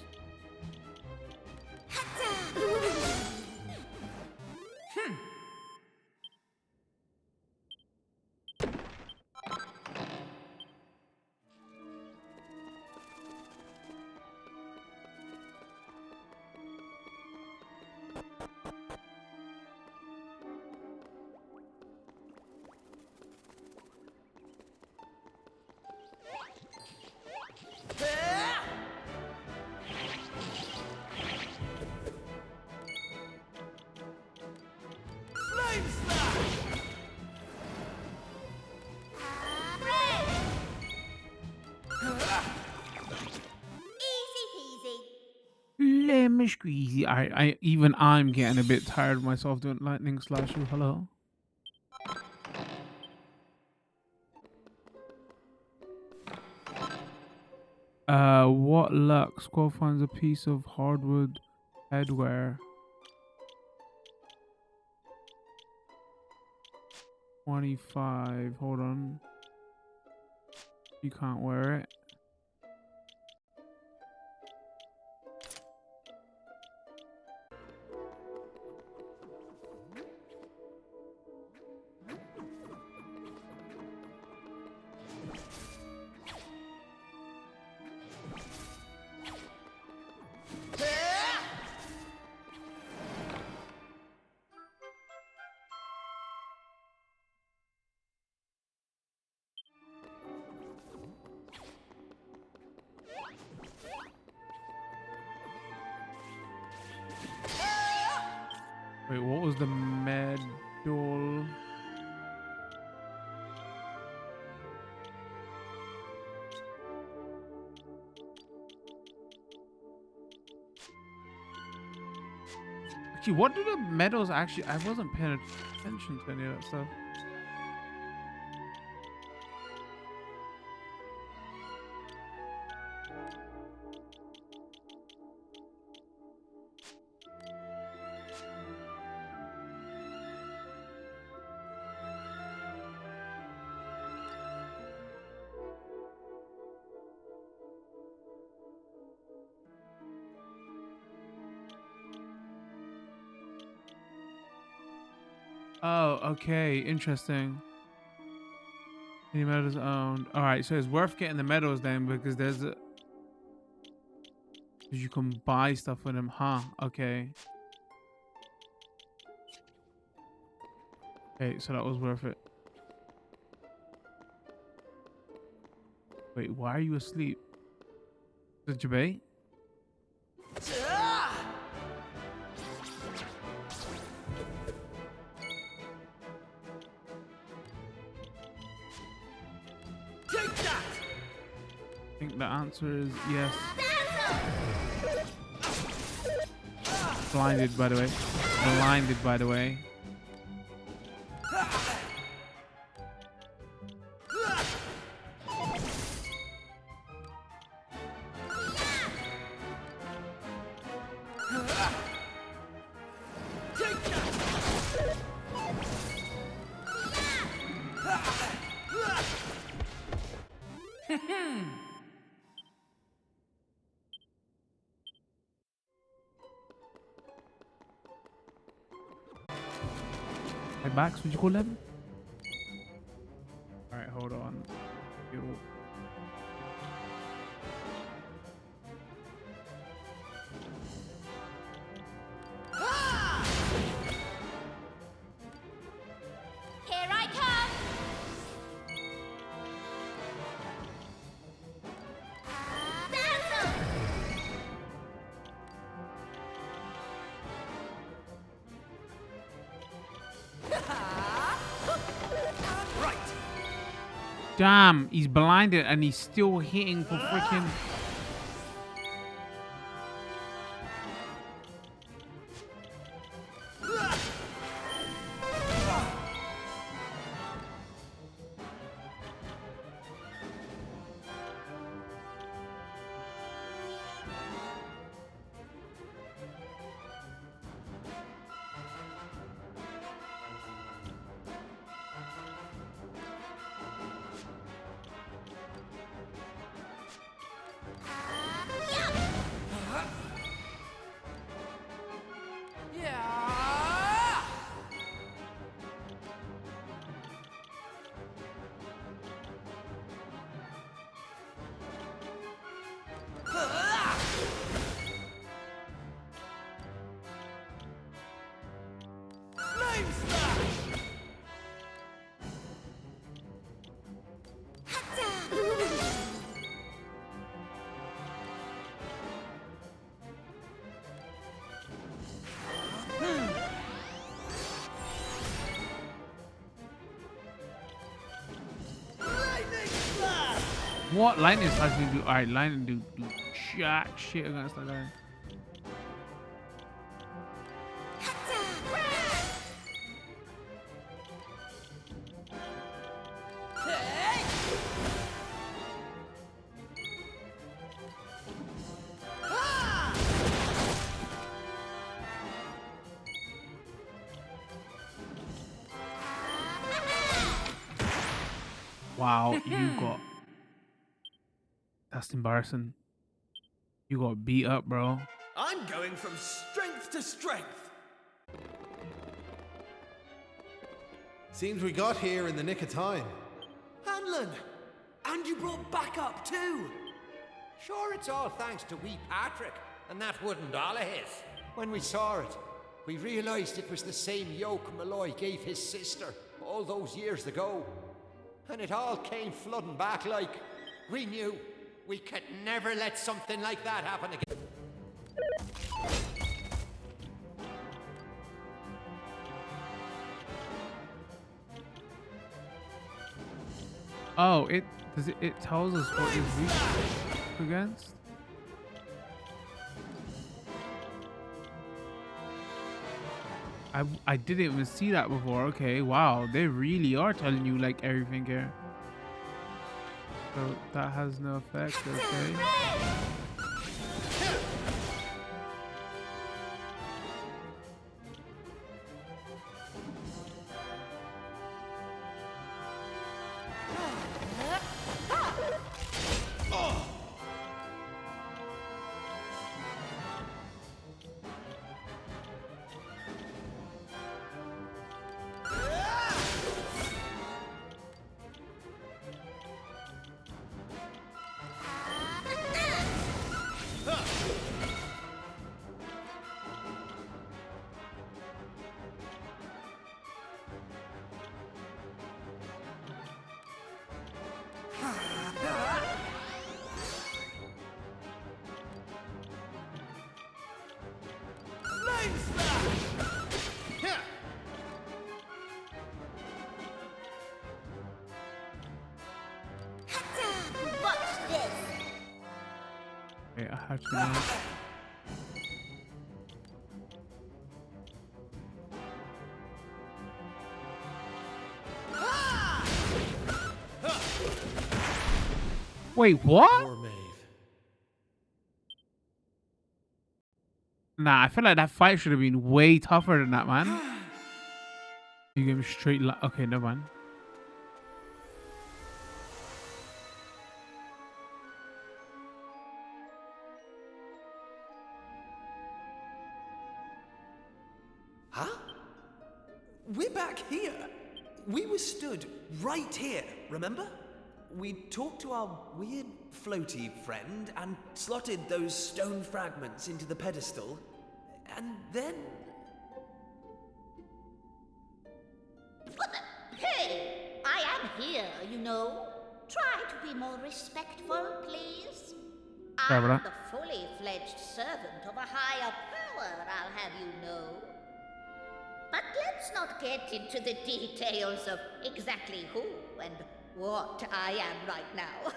Flame slash!
Easy peasy.
Lemon squeezy. I'm getting a bit tired of myself doing lightning slash. Oh, hello. What luck? Squall finds a piece of hardwood headwear. 25. Hold on. You can't wear it. Wait, what was the medal? Actually, what do the medals actually? I wasn't paying attention to any of that stuff. Oh, okay, interesting. Any medals owned? All right, so it's worth getting the medals then because there's a. Because you can buy stuff with them, huh? Okay. Okay, so that was worth it. Wait, why are you asleep? Is it Jabay?
Take that!
I think the answer is yes. Blinded, by the way. Blinded, by the way.
Take that!
Backs, would you call them? Alright, hold on. Yo.
Here I come! Dazzle!
Damn, he's blinded and he's still hitting for freaking. What lightning slash can do? Alright, lightning do jack shit against that guy. Wow, you got. That's embarrassing. You got beat up, bro.
I'm going from strength to strength.
Seems we got here in the nick of time.
Hanlon! And you brought backup too!
Sure, it's all thanks to wee Patrick and that wooden doll of his. When we saw it, we realised it was the same yoke Malloy gave his sister all those years ago. And it all came flooding back like we knew we could never let something like that happen again.
Oh, it tells us what is weak against. I didn't even see that before. Okay, wow, they really are telling you like everything here. So that has no effect. Okay. Okay, I have to know. Wait, what?
Poor Maeve.
Nah, I feel like that fight should have been way tougher than that, man. You gave me straight okay, never mind.
we're back here. We were stood right here, remember? We talked to our weird floaty friend and slotted those stone fragments into the pedestal, and then...
Hey! I am here, you know. Try to be more respectful, please.
Sorry
I'm
about
the fully fledged servant of a higher power, I'll have you know. But let's not get into the details of exactly who and what I am right now.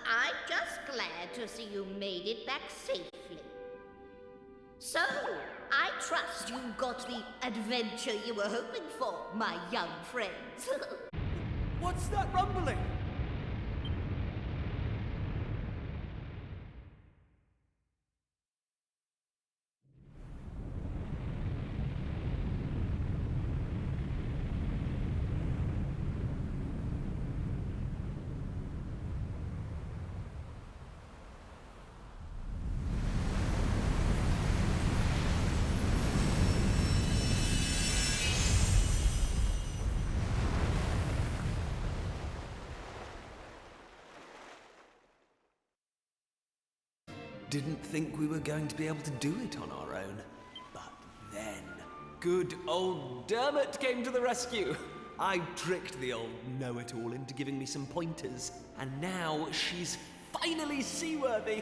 I'm just glad to see you made it back safely. So, I trust you got the adventure you were hoping for, my young friends.
What's that rumbling? Didn't think we were going to be able to do it on our own. But then, good old Dermot came to the rescue. I tricked the old know-it-all into giving me some pointers, and now she's finally seaworthy.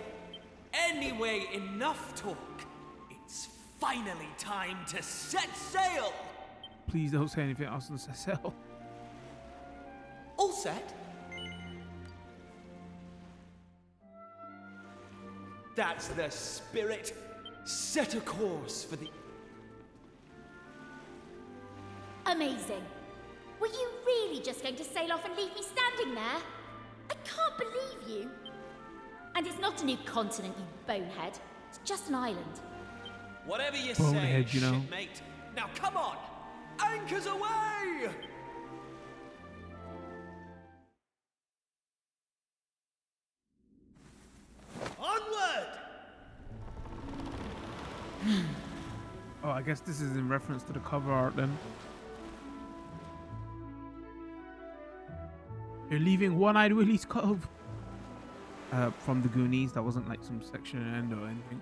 Anyway, enough talk. It's finally time to set sail.
Please don't say anything else than set sail.
All set? That's the spirit. Set a course for the...
Amazing. Were you really just going to sail off and leave me standing there? I can't believe you. And it's not a new continent, you bonehead. It's just an island.
Whatever you
Bonehead,
say,
you know.
shipmate. Now come on! Anchors away! Onward!
Oh, I guess this is in reference to the cover art then. You're leaving One-Eyed Willie's Cove. From the Goonies, that wasn't like some section end or anything.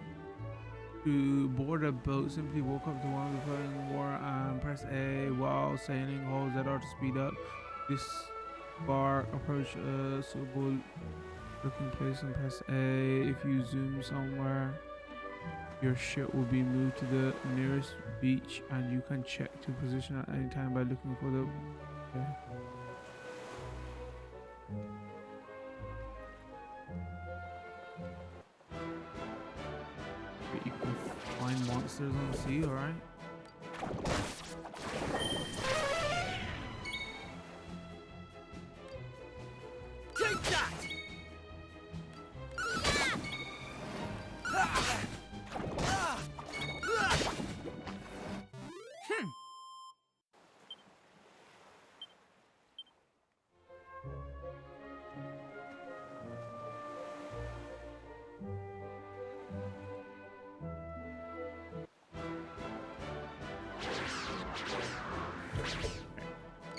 To board a boat, simply walk up to one before in war and press A while sailing. Hold ZR to speed up. This bar approach a suitable looking place and press A. If you zoom somewhere, your ship will be moved to the nearest beach, and you can check to position at any time by looking for the. Okay. You can find monsters on the sea, alright?
Take that!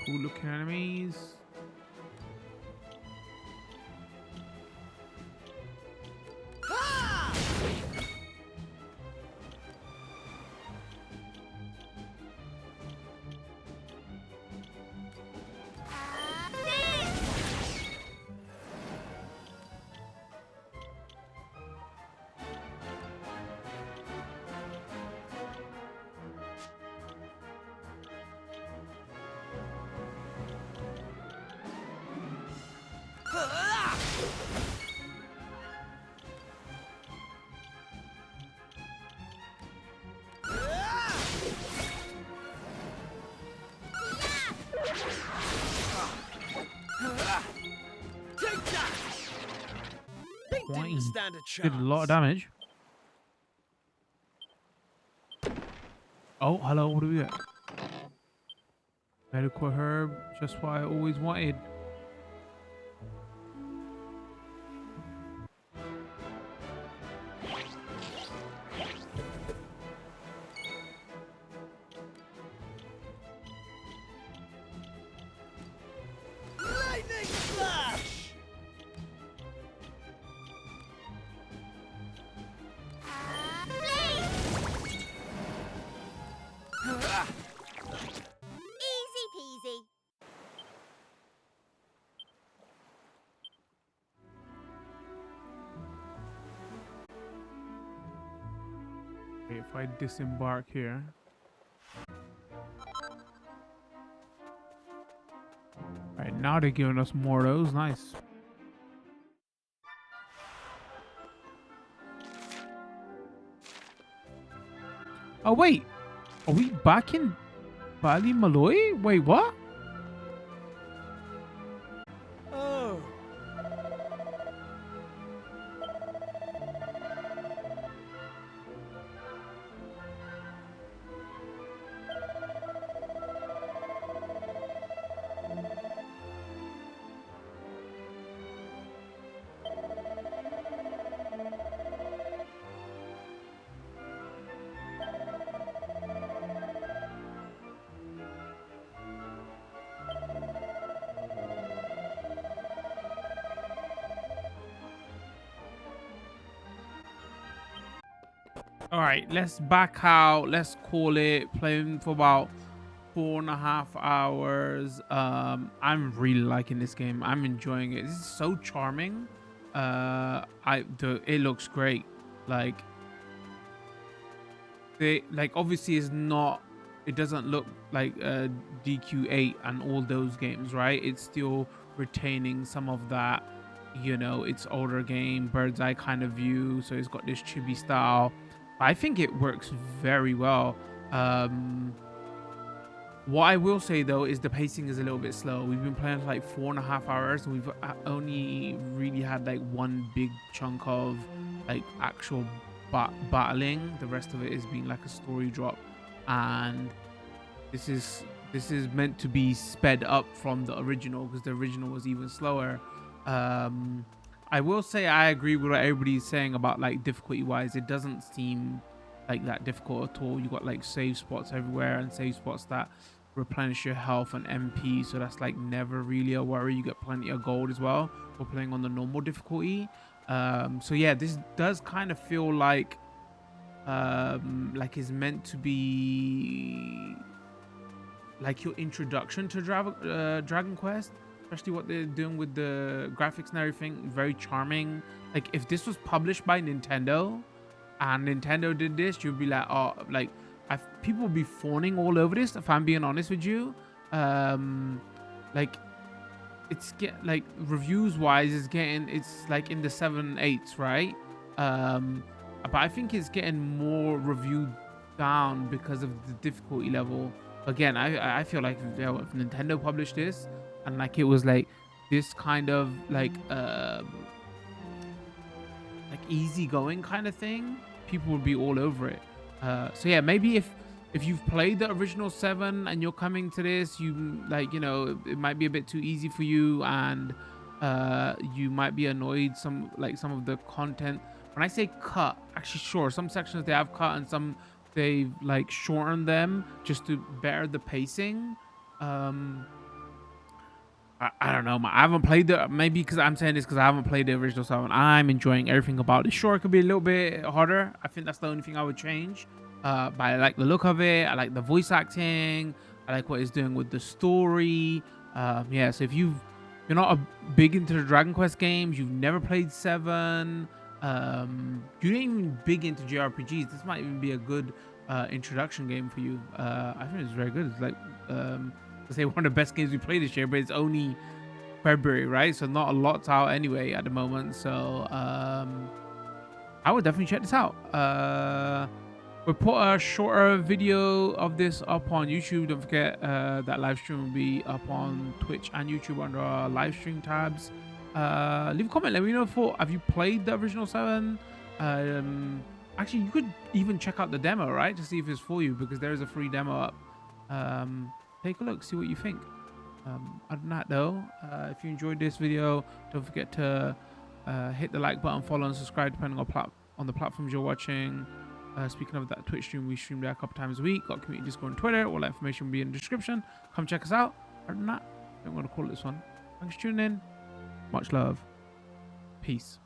Cool looking enemies.
Take that! They didn't stand a chance.
Did a lot of damage. Oh, hello, what do we get? Medical herb, just what I always wanted. If I disembark here. Alright, now they're giving us more of those. Nice. Oh, wait. Are we back in Bali Malloy? Wait, what?
Oh.
All right, let's back out. Let's call it. Playing for about 4.5 hours. I'm really liking this game. I'm enjoying it. This is so charming. It looks great. Like obviously it's not. It doesn't look like DQ8 and all those games, right? It's still retaining some of that. You know, it's older game, bird's eye kind of view. So it's got this chibi style. I think it works very well. What I will say though is the pacing is a little bit slow. We've been playing for like 4.5 hours and we've only really had like one big chunk of like actual battling. The rest of it has been like a story drop, and this is meant to be sped up from the original because the original was even slower. I will say I agree with what everybody's saying about like difficulty wise. It doesn't seem like that difficult at all. You got like save spots everywhere and save spots that replenish your health and MP, so that's like never really a worry. You get plenty of gold as well for playing on the normal difficulty. So yeah, this does kind of feel like it's meant to be like your introduction to Dragon Quest. Especially what they're doing with the graphics and everything, very charming. Like if this was published by Nintendo and Nintendo did this, you'd be like, oh, like people would be fawning all over this, if I'm being honest with you. Like it's like reviews wise it's like in the 7/8s, right? But I think it's getting more reviewed down because of the difficulty level. Again, I feel like if Nintendo published this and like it was like this kind of like easy going kind of thing, people would be all over it. So yeah, maybe if you've played the original 7 and you're coming to this, you like, you know, it might be a bit too easy for you, and you might be annoyed some of the content. When I say cut, actually sure, some sections they have cut and some they've like shortened them just to better the pacing. I don't know. I haven't played maybe because I'm saying this because I haven't played the original 7. I'm enjoying everything about it. Sure, it could be a little bit harder. I think that's the only thing I would change. But I like the look of it. I like the voice acting. I like what it's doing with the story. Yeah, so if you're not big into the Dragon Quest games, you've never played 7, you ain't even big into JRPGs, this might even be a good introduction game for you. I think it's very good. It's like I say one of the best games we played this year, but it's only February, right? So not a lot's out anyway at the moment. So I would definitely check this out. We'll put a shorter video of this up on YouTube. Don't forget that live stream will be up on Twitch and YouTube under our live stream tabs. Leave a comment, let me know have you played the original 7. Actually, you could even check out the demo, right, to see if it's for you, because there is a free demo up. Take a look, see what you think. Other than that though, if you enjoyed this video, don't forget to hit the like button, follow and subscribe depending on the platforms you're watching. Speaking of that Twitch stream, we stream there a couple times a week. Got community Discord and Twitter. All that information will be in the description. Come check us out. Other than that, I'm going to call this one. Thanks for tuning in. Much love. Peace.